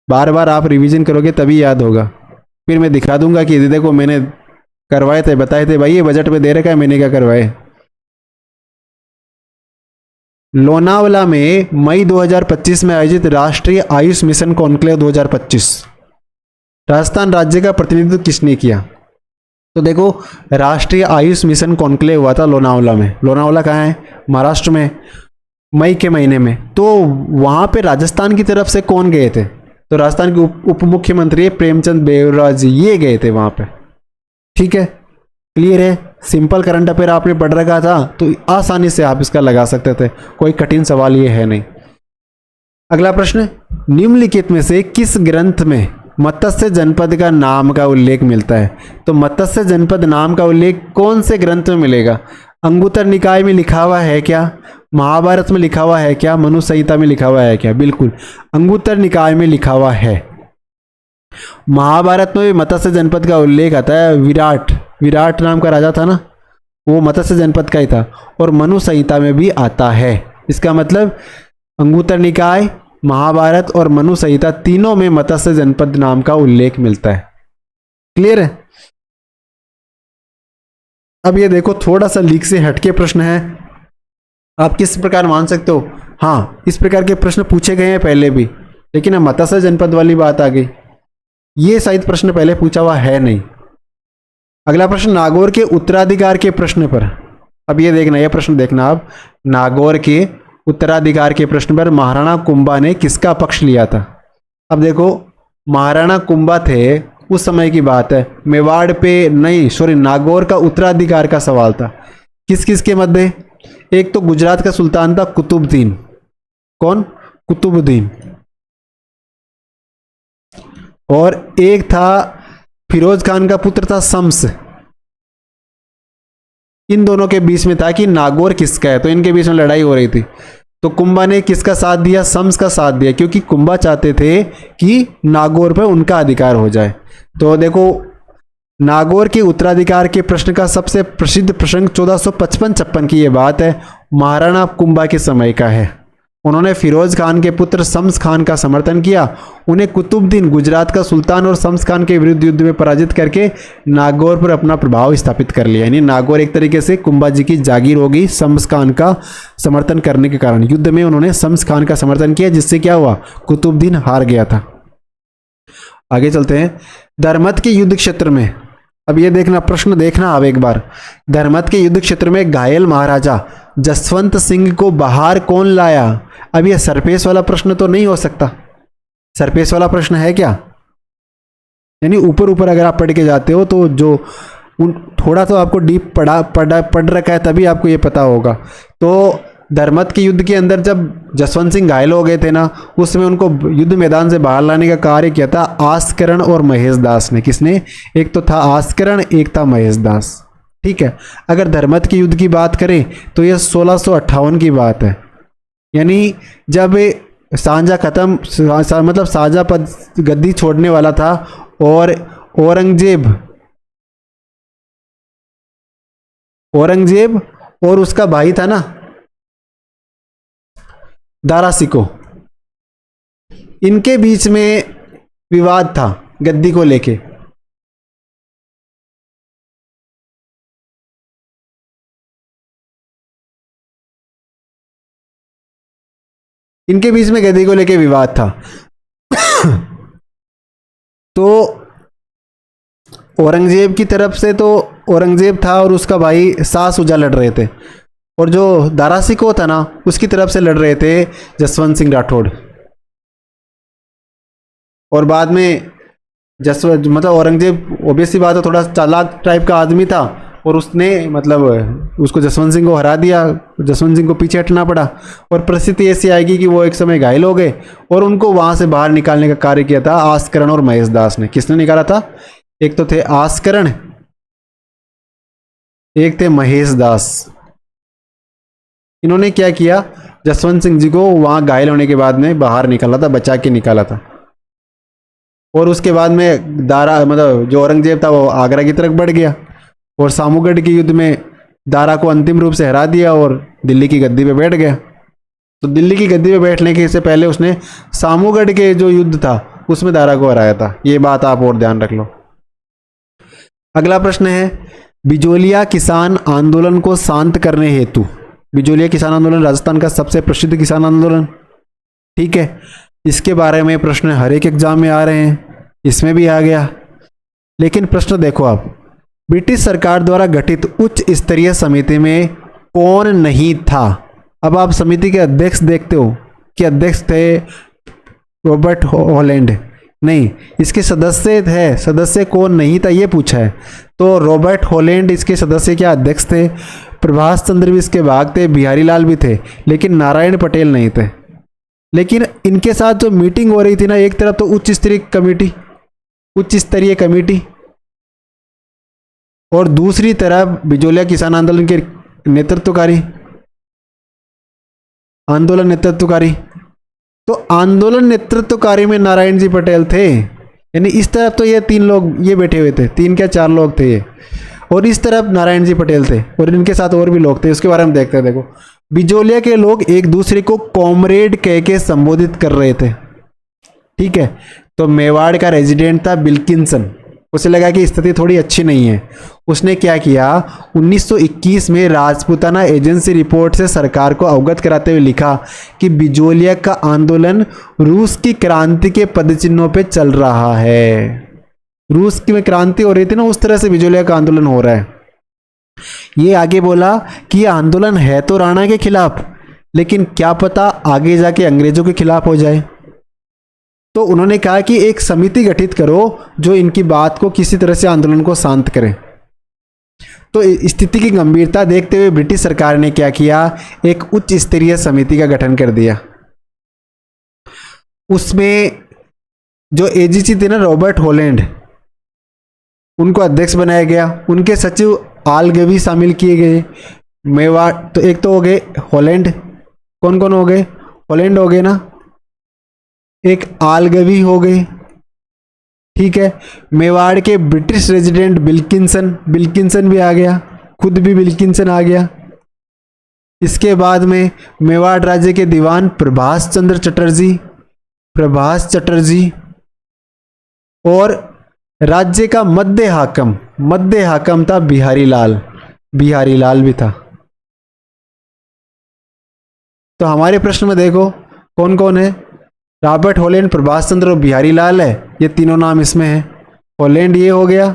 [SPEAKER 1] बार बार आप रिवीजन करोगे तभी याद होगा। फिर मैं दिखा दूंगा कि देखो मैंने करवाए थे, बताए थे भाई, ये बजट में दे रखा है, मैंने क्या करवाए। लोनावला में मई 2025 में आयोजित राष्ट्रीय आयुष मिशन कॉन्क्लेव 2025, राजस्थान राज्य का प्रतिनिधित्व किसने किया? तो देखो, राष्ट्रीय आयुष मिशन कॉन्क्लेव हुआ था लोनावला में। लोनावला कहाँ है? महाराष्ट्र में, मई के महीने में। तो वहां पे राजस्थान की तरफ से कौन गए थे? तो राजस्थान के उप मुख्यमंत्री प्रेमचंद बेवरा जी, ये गए थे वहां पे। ठीक है, क्लियर है। सिंपल करंट अफेयर आपने पढ़ रखा था तो आसानी से आप इसका लगा सकते थे, कोई कठिन सवाल ये है नहीं। अगला प्रश्न, निम्नलिखित में से किस ग्रंथ में मत्स्य जनपद का नाम का उल्लेख मिलता है? तो मत्स्य जनपद नाम का उल्लेख कौन से ग्रंथ में मिलेगा? अंगुत्तर निकाय में लिखा हुआ है क्या? महाभारत में लिखा हुआ है क्या? मनु संहिता में लिखा हुआ है क्या? बिल्कुल अंगुत्तर निकाय में लिखा हुआ है। महाभारत में भी मत्स्य जनपद का उल्लेख आता है। विराट नाम का राजा था ना, वो मत्स्य जनपद का ही था। और मनु संहिता में भी आता है। इसका मतलब अंगुत्तर निकाय, महाभारत और मनु संहिता तीनों में मत्स्य जनपद नाम का उल्लेख मिलता है। क्लियर है? अब ये देखो, थोड़ा सा लीक से हटके प्रश्न है, आप किस प्रकार मान सकते हो? हाँ, इस प्रकार के प्रश्न पूछे गए हैं पहले भी, लेकिन अब मत्स्य जनपद वाली बात आ गई। ये शायद प्रश्न पहले पूछा हुआ है नहीं। अगला प्रश्न, नागौर के उत्तराधिकार के प्रश्न पर। अब ये देखना, ये प्रश्न देखना आप, नागौर के उत्तराधिकार के प्रश्न पर महाराणा कुंभा ने किसका पक्ष लिया था? अब देखो, महाराणा कुंभा थे, उस समय की बात है, मेवाड़ पे नहीं, सॉरी, नागौर का उत्तराधिकार का सवाल था। किस किस के मध्य? एक तो गुजरात का सुल्तान था कुतुबुद्दीन। कौन? कुतुबुद्दीन। और एक था फिरोज खान का पुत्र था शम्स। इन दोनों के बीच में था कि नागौर किसका है, तो इनके बीच में लड़ाई हो रही थी। तो कुंभा ने किसका साथ दिया? शम्स का साथ दिया, क्योंकि कुंभा चाहते थे कि नागौर पर उनका अधिकार हो जाए। तो देखो, नागौर के उत्तराधिकार के प्रश्न का सबसे प्रसिद्ध प्रसंग 1455-56 की ये बात है, महाराणा कुंभा के समय का है। उन्होंने फिरोज खान के पुत्र शम्स खान का समर्थन किया। उन्हें कुतुबुद्दीन गुजरात का सुल्तान और शम्स खान के विरुद्ध युद्ध में पराजित करके नागौर पर अपना प्रभाव स्थापित कर लिया। यानी नागौर एक तरीके से कुंभा जी की जागीर होगी शम्स खान का समर्थन करने के कारण। युद्ध में उन्होंने शम्स खान का समर्थन किया, जिससे क्या हुआ? कुतुबुद्दीन हार गया था। आगे चलते हैं। धर्मत के युद्ध क्षेत्र में, अब ये देखना, प्रश्न देखना आप एक बार, धर्मत के युद्ध क्षेत्र में घायल महाराजा जसवंत सिंह को बाहर कौन लाया? अब ये सरपेश वाला प्रश्न तो नहीं हो सकता। सरपेश वाला प्रश्न है क्या? यानी ऊपर ऊपर अगर आप पढ़ के जाते हो तो जो थोड़ा तो आपको डीप पढ़ रखा है तभी आपको ये पता होगा। तो धर्मत के युद्ध के अंदर जब जसवंत सिंह घायल हो गए थे ना, उस समय उनको युद्ध मैदान से बाहर लाने का कार्य किया था आस्करण और महेश दास ने। किसने? एक तो था आस्करण, एक था महेश दास। ठीक है, अगर धर्मत के युद्ध की बात करें तो यह 1658 की बात है। यानी जब शाहजहाँ खत्म, मतलब शाहजहाँ पद गद्दी छोड़ने वाला था और औरंगजेब और उसका भाई था ना दारा सिको, इनके बीच में विवाद था गद्दी को लेके। इनके बीच में गद्दी को लेके विवाद था। तो औरंगजेब की तरफ से तो औरंगजेब था और उसका भाई शाह शुजा लड़ रहे थे, और जो दारा सिको था ना, उसकी तरफ से लड़ रहे थे जसवंत सिंह राठौड़। और बाद में मतलब औरंगजेब ऑब्वियसली बात है, थोड़ा चालाक टाइप का आदमी था, और उसने मतलब उसको जसवंत सिंह को हरा दिया। जसवंत सिंह को पीछे हटना पड़ा, और परिस्थिति ऐसी आएगी कि वो एक समय घायल हो गए, और उनको वहां से बाहर निकालने का कार्य किया था आस्करण और महेश दास ने। किसने निकाला था? एक तो थे आस्करण, एक थे महेश दास। इन्होंने क्या किया, जसवंत सिंह जी को वहां घायल होने के बाद में बाहर निकाला था, बचा के निकाला था। और उसके बाद में दारा मतलब जो औरंगजेब था वो आगरा की तरफ बढ़ गया और सामूगढ़ के युद्ध में दारा को अंतिम रूप से हरा दिया और दिल्ली की गद्दी पे बैठ गया। तो दिल्ली की गद्दी पे बैठने के से पहले उसने सामूगढ़ के जो युद्ध था उसमें दारा को हराया था। ये बात आप और ध्यान रख लो। अगला प्रश्न है, बिजोलिया किसान आंदोलन को शांत करने हेतु, बिजोलिया किसान आंदोलन राजस्थान का सबसे प्रसिद्ध किसान आंदोलन, ठीक है, इसके बारे में प्रश्न हर एक एग्जाम में आ रहे हैं, इसमें भी आ गया। लेकिन प्रश्न देखो आप, ब्रिटिश सरकार द्वारा गठित उच्च स्तरीय समिति में कौन नहीं था? अब आप समिति के अध्यक्ष देखते हो कि अध्यक्ष थे रॉबर्ट हॉलैंड, नहीं, इसके सदस्य थे, सदस्य कौन नहीं था ये पूछा है। तो रॉबर्ट हॉलैंड इसके सदस्य क्या अध्यक्ष थे, प्रभाष चंद्र भी इसके भाग थे, बिहारी लाल भी थे, लेकिन नारायण पटेल नहीं थे। लेकिन इनके साथ जो मीटिंग हो रही थी ना, एक तरफ तो उच्च स्तरीय कमेटी और दूसरी तरफ बिजोलिया किसान आंदोलन के आंदोलन नेतृत्वकारी। तो आंदोलन नेतृत्वकारी में नारायण जी पटेल थे, यानी इस तरफ तो ये 3 लोग ये बैठे हुए थे, 3 क्या 4 लोग थे ये, और इस तरफ नारायण जी पटेल थे और इनके साथ और भी लोग थे। उसके बारे में देखते हैं। देखो, बिजोलिया के लोग एक दूसरे को कॉमरेड कह के संबोधित कर रहे थे, ठीक है। तो मेवाड़ का रेजिडेंट था बिल्किंसन, उसे लगा कि स्थिति थोड़ी अच्छी नहीं है। उसने क्या किया, 1921 में राजपूताना एजेंसी रिपोर्ट से सरकार को अवगत कराते हुए लिखा कि बिजोलिया का आंदोलन रूस की क्रांति के पदचिन्हों पे चल रहा है। रूस की में क्रांति हो रही थी ना, उस तरह से बिजोलिया का आंदोलन हो रहा है। ये आगे बोला कि यह आंदोलन है तो राणा के खिलाफ, लेकिन क्या पता आगे जाके अंग्रेजों के खिलाफ हो जाए। तो उन्होंने कहा कि एक समिति गठित करो जो इनकी बात को किसी तरह से आंदोलन को शांत करे। तो स्थिति की गंभीरता देखते हुए ब्रिटिश सरकार ने क्या किया, एक उच्च स्तरीय समिति का गठन कर दिया। उसमें जो एजीसी थे ना रॉबर्ट हॉलैंड, उनको अध्यक्ष बनाया गया। उनके सचिव आलगवी शामिल किए गए। मेवाड़ तो एक तो हो गए हॉलैंड, कौन कौन हो गए, हॉलैंड हो गए ना, एक आलगवी हो गए, ठीक है। मेवाड़ के ब्रिटिश रेजिडेंट बिल्किंसन भी आ गया, खुद भी बिल्किंसन आ गया। इसके बाद में मेवाड़ राज्य के दीवान प्रभाष चटर्जी और राज्य का मध्य हाकम था बिहारी लाल भी था। तो हमारे प्रश्न में देखो कौन कौन है, रॉबर्ट हॉलैंड, प्रभाष चंद्र और बिहारी लाल है, ये तीनों नाम इसमें हैं। हॉलैंड ये हो गया,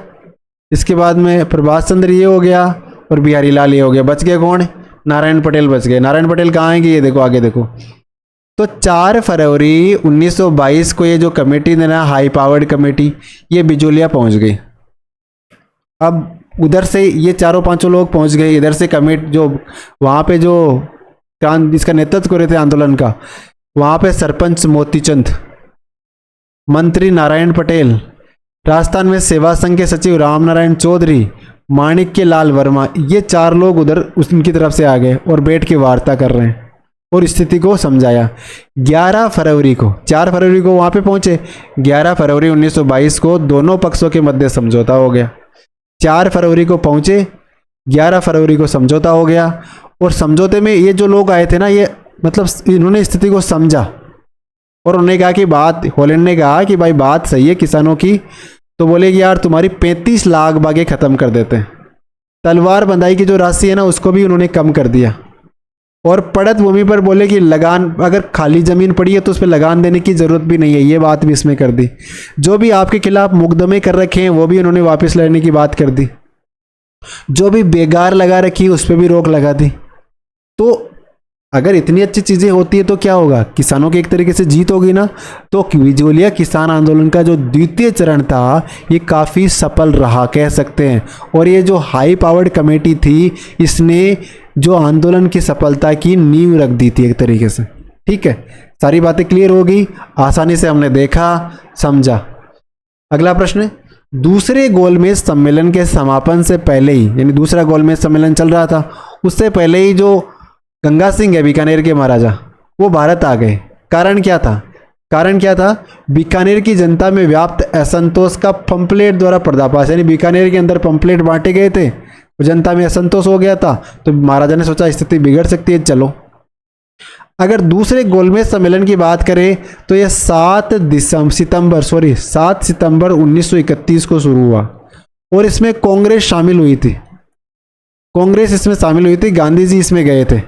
[SPEAKER 1] इसके बाद में प्रभाष चंद्र ये हो गया और बिहारी लाल ये हो गया। बच गए कौन, नारायण पटेल बच गए। नारायण पटेल कहाँ हैं कि ये देखो आगे देखो। तो 4 फरवरी 1922 को ये जो कमेटी है ना, हाई पावर्ड कमेटी, ये बिजोलिया पहुंच गई। अब उधर से ये 4-5 लोग पहुंच गए, इधर से कमेटी जो वहाँ पे जो इसका नेतृत्व कर रहे थे आंदोलन का, वहाँ पे सरपंच मोतीचंद, मंत्री नारायण पटेल, राजस्थान में सेवा संघ के सचिव राम नारायण चौधरी, माणिक्य लाल वर्मा, ये 4 लोग उधर उनकी तरफ से आ गए और बैठ के वार्ता कर रहे हैं और स्थिति को समझाया। 4 फरवरी को वहाँ पे पहुँचे। 11 फरवरी 1922 को दोनों पक्षों के मध्य समझौता हो गया। 4 फरवरी को पहुँचे, 11 फरवरी को समझौता हो गया। और समझौते में ये जो लोग आए थे ना, ये मतलब इन्होंने स्थिति को समझा और उन्होंने कहा कि हॉलैंड ने कहा कि भाई बात सही है किसानों की। तो बोले कि यार तुम्हारी 35 लाख बागें ख़त्म कर देते हैं। तलवार बंधाई की जो राशि है ना, उसको भी उन्होंने कम कर दिया। और पड़त भूमि पर बोले कि लगान, अगर खाली ज़मीन पड़ी है तो उस पर लगान देने की ज़रूरत भी नहीं है, ये बात भी इसमें कर दी। जो भी आपके खिलाफ मुकदमे कर रखे हैं वो भी उन्होंने वापस लेने की बात कर दी। जो भी बेगार लगा रखी उस पर भी रोक लगा दी। तो अगर इतनी अच्छी चीज़ें होती है तो क्या होगा, किसानों की एक तरीके से जीत होगी ना। तो बिजोलिया किसान आंदोलन का जो द्वितीय चरण था ये काफ़ी सफल रहा कह सकते हैं। और ये जो हाई पावर्ड कमेटी थी, इसने जो आंदोलन की सफलता की नींव रख दी थी एक तरीके से। ठीक है, सारी बातें क्लियर हो गई, आसानी से हमने देखा समझा। अगला प्रश्न, दूसरे गोलमेज सम्मेलन के समापन से पहले ही, यानी दूसरा गोलमेज सम्मेलन चल रहा था, उससे पहले ही जो गंगा सिंह है बीकानेर के महाराजा, वो भारत आ गए। कारण क्या था? कारण क्या था? बीकानेर की जनता में व्याप्त असंतोष का पंपलेट द्वारा पर्दाफाश, यानी बीकानेर के अंदर पंपलेट बांटे गए थे, जनता में असंतोष हो गया था, तो महाराजा ने सोचा स्थिति बिगड़ सकती है, चलो। अगर दूसरे गोलमेज सम्मेलन की बात करें तो यह 7 सितंबर 1931 को शुरू हुआ और इसमें कांग्रेस शामिल हुई थी। कांग्रेस इसमें शामिल हुई थी, गांधी जी इसमें गए थे।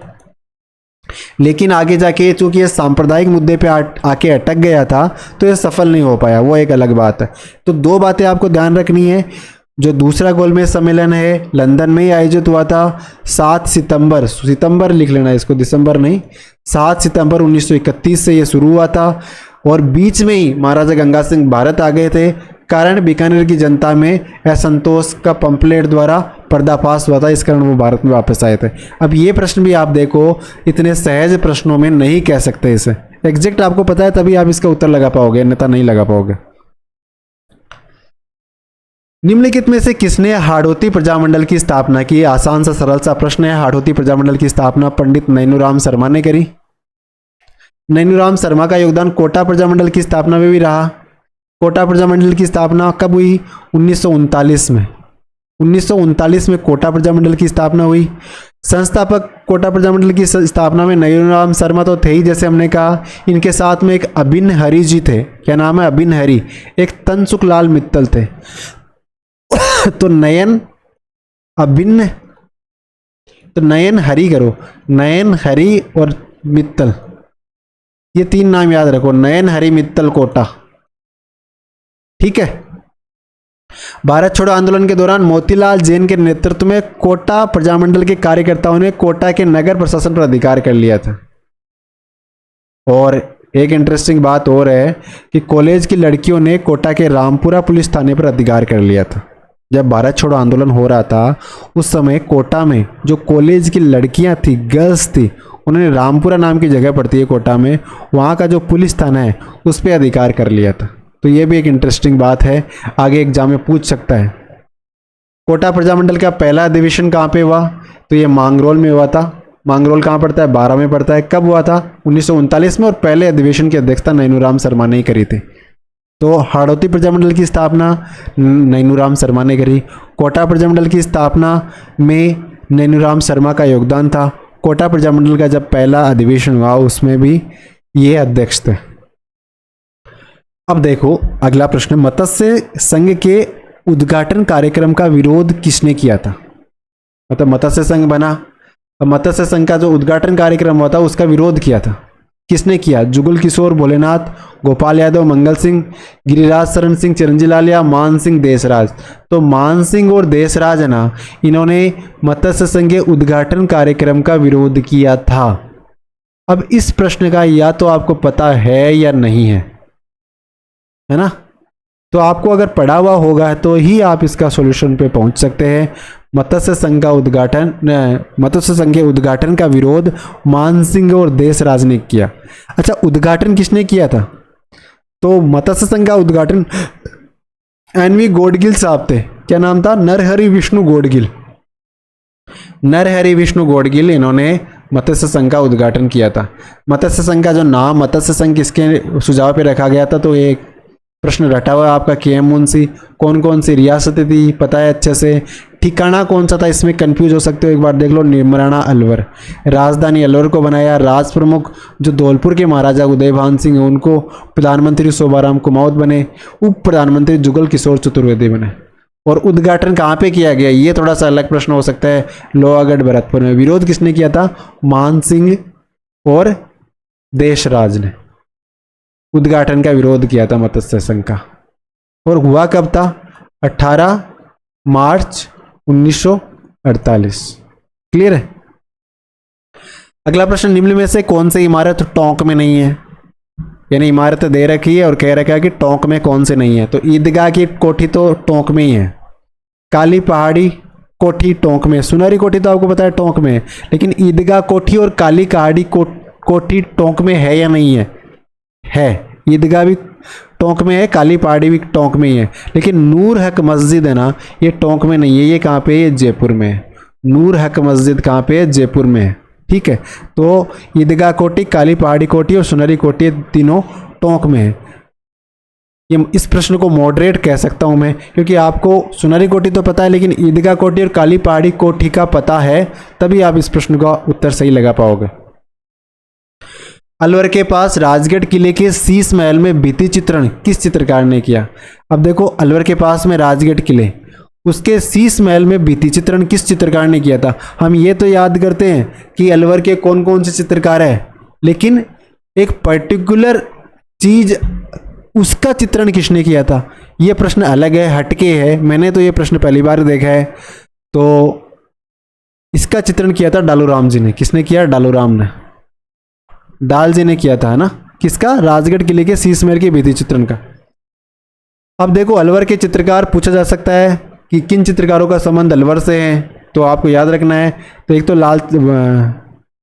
[SPEAKER 1] लेकिन आगे जाके चूंकि ये सांप्रदायिक मुद्दे पे आके अटक गया था तो ये सफल नहीं हो पाया, वो एक अलग बात है। तो दो बातें आपको ध्यान रखनी है। जो दूसरा गोलमेज सम्मेलन है लंदन में ही आयोजित हुआ था 7 सितंबर लिख लेना इसको, दिसंबर नहीं, 7 सितंबर 1931 से ये शुरू हुआ था और बीच में ही महाराजा गंगा सिंह भारत आ गए थे। कारण बीकानेर की जनता में असंतोष का पंपलेट द्वारा पर्दाफाश हुआ था, इस कारण वो भारत में वापस आए थे। अब ये प्रश्न भी आप देखो, इतने सहज प्रश्नों में नहीं कह सकते इसे, एग्जैक्ट आपको पता है तभी आप इसका उत्तर लगा पाओगे, अन्यथा नहीं लगा पाओगे। निम्नलिखित में से किसने हाड़ौती प्रजामंडल की स्थापना की? आसान सा सरल सा प्रश्न है। हाड़ौती प्रजामंडल की स्थापना पंडित नैनूराम शर्मा ने करी। नैनूराम शर्मा का योगदान कोटा प्रजामंडल की स्थापना में भी रहा। कोटा प्रजामंडल की स्थापना कब हुई? 1939 में। 1939 में कोटा प्रजामंडल की स्थापना हुई। संस्थापक कोटा प्रजामंडल की स्थापना में नैनूराम शर्मा तो थे ही, जैसे हमने कहा। इनके साथ में एक अभिन्न हरि जी थे। क्या नाम है? अभिन्न हरि। एक तनसुखलाल मित्तल थे। तो नयन हरि करो, नयन हरि और मित्तल, ये तीन नाम याद रखो, नयन हरि मित्तल कोटा, ठीक है। भारत छोड़ो आंदोलन के दौरान मोतीलाल जैन के नेतृत्व में कोटा प्रजामंडल के कार्यकर्ताओं ने कोटा के नगर प्रशासन पर अधिकार कर लिया था। और एक इंटरेस्टिंग बात और है कि कॉलेज की लड़कियों ने कोटा के रामपुरा पुलिस थाने पर अधिकार कर लिया था। जब भारत छोड़ो आंदोलन हो रहा था उस समय कोटा में जो कॉलेज की लड़कियां थी, गर्ल्स थी, उन्होंने रामपुरा नाम की जगह पड़ती है कोटा में, वहाँ का जो पुलिस थाना है उस पर अधिकार कर लिया था। तो ये भी एक इंटरेस्टिंग बात है, आगे एग्जाम में पूछ सकता है। कोटा प्रजामंडल का पहला अधिवेशन कहाँ पे हुआ? तो ये मांगरोल में हुआ था। मांगरोल कहाँ पड़ता है? 12 में पड़ता है। कब हुआ था? 1939 में। और पहले अधिवेशन की अध्यक्षता नैनूराम शर्मा ने ही करी थी। तो हाड़ौती प्रजामंडल की स्थापना नैनूराम शर्मा ने करी। कोटा प्रजामंडल की स्थापना में नैनूराम शर्मा का योगदान था। कोटा प्रजामंडल का जब पहला अधिवेशन हुआ उसमें भी ये अध्यक्ष थे। अब देखो अगला प्रश्न, मत्स्य संघ के उद्घाटन कार्यक्रम का विरोध किसने किया था? मतलब मत्स्य संघ बना, अब मत्स्य संघ का जो उद्घाटन कार्यक्रम हुआ था उसका विरोध किया था, किसने किया? जुगल किशोर भोलेनाथ, गोपाल यादव, मंगल सिंह, गिरिराज शरण सिंह, चिरंजी लाल या मान सिंह देशराज। तो मान सिंह और देशराज है ना, इन्होंने मत्स्य संघ के उद्घाटन कार्यक्रम का विरोध किया था। अब इस प्रश्न का या तो आपको पता है या नहीं है ना? तो आपको अगर पढ़ा हुआ होगा तो ही आप इसका सॉल्यूशन पे पहुंच सकते हैं। मत्स्य संघ के उद्घाटन का विरोध मान सिंह और देशराज ने किया। अच्छा, उद्घाटन किसने किया था? तो मत्स्य संघ का उद्घाटन एनवी गौडगिल साहब थे। क्या नाम था? नरहरि विष्णु गौडगिल। नरहरि विष्णु गौडगिल, इन्होंने मत्स्य संघ का उद्घाटन किया था। मत्स्य संघ का जो नाम मत्स्य संघ किसके सुझाव पे रखा गया था? तो एक प्रश्न रटा हुआ है आपका, के एम मुंशी। कौन कौन सी रियासतें थी पता है अच्छे से। ठिकाना कौन सा था इसमें कंफ्यूज हो सकते हो, एक बार देख लो, निमराना अलवर। राजधानी अलवर को बनाया। राज प्रमुख जो धौलपुर के महाराजा उदयभान सिंह हैं उनको प्रधानमंत्री शोभाराम कुमाऊत बने। उप प्रधानमंत्री जुगल किशोर चतुर्वेदी बने। और उद्घाटन कहाँ पे किया गया? ये थोड़ा सा अलग प्रश्न हो सकता है। लोहागढ़ भरतपुर में। विरोध किसने किया था? मान सिंह और देशराज ने उद्घाटन का विरोध किया था मत्स्य संघ का। और हुआ कब था? 18 मार्च 1948। क्लियर है? अगला प्रश्न, निम्न में से कौन सी इमारत टोंक में नहीं है? यानी इमारत दे रखी है और कह रखा है कि टोंक में कौन से नहीं है। तो ईदगाह की कोठी तो टोंक में ही है। काली पहाड़ी कोठी टोंक में। सुनहरी कोठी तो आपको पता है टोंक में है, लेकिन ईदगाह कोठी और काली पहाड़ी कोठी टोंक में है या नहीं है? है। ईदगाह भी टोंक में है, काली पहाड़ी भी टोंक में ही है। लेकिन नूर हक मस्जिद है ना, ये टोंक में नहीं है। ये कहाँ पे है? ये जयपुर में है। नूर हक मस्जिद कहाँ पे है? जयपुर में है। ठीक है, तो ईदगाह कोटी, काली पहाड़ी कोटी और सुनहरी कोटी तीनों टोंक में है। ये इस प्रश्न को मॉडरेट कह सकता हूं मैं, क्योंकि आपको सुनहरी कोटी तो पता है लेकिन ईदगाह कोटी और काली पहाड़ी कोठी का पता है, तभी आप इस प्रश्न का उत्तर सही लगा पाओगे। अलवर के पास राजगढ़ किले के शीश महल में भित्ति चित्रण किस चित्रकार ने किया? अब देखो, अलवर के पास में राजगढ़ किले, उसके शीश महल में भित्ति चित्रण किस चित्रकार ने किया था? हम ये तो याद करते हैं कि अलवर के कौन कौन से चित्रकार है, लेकिन एक पर्टिकुलर चीज उसका चित्रण किसने किया था, ये प्रश्न अलग है, हटके है। मैंने तो ये प्रश्न पहली बार देखा है। तो इसका चित्रण किया था डालूराम जी ने। किसने किया? डालूराम ने, डाल जी ने किया था, है ना? किसका? राजगढ़ किले के शीश महल के भित्ति चित्रण का। अब देखो, अलवर के चित्रकार पूछा जा सकता है कि किन चित्रकारों का संबंध अलवर से है, तो आपको याद रखना है। तो एक तो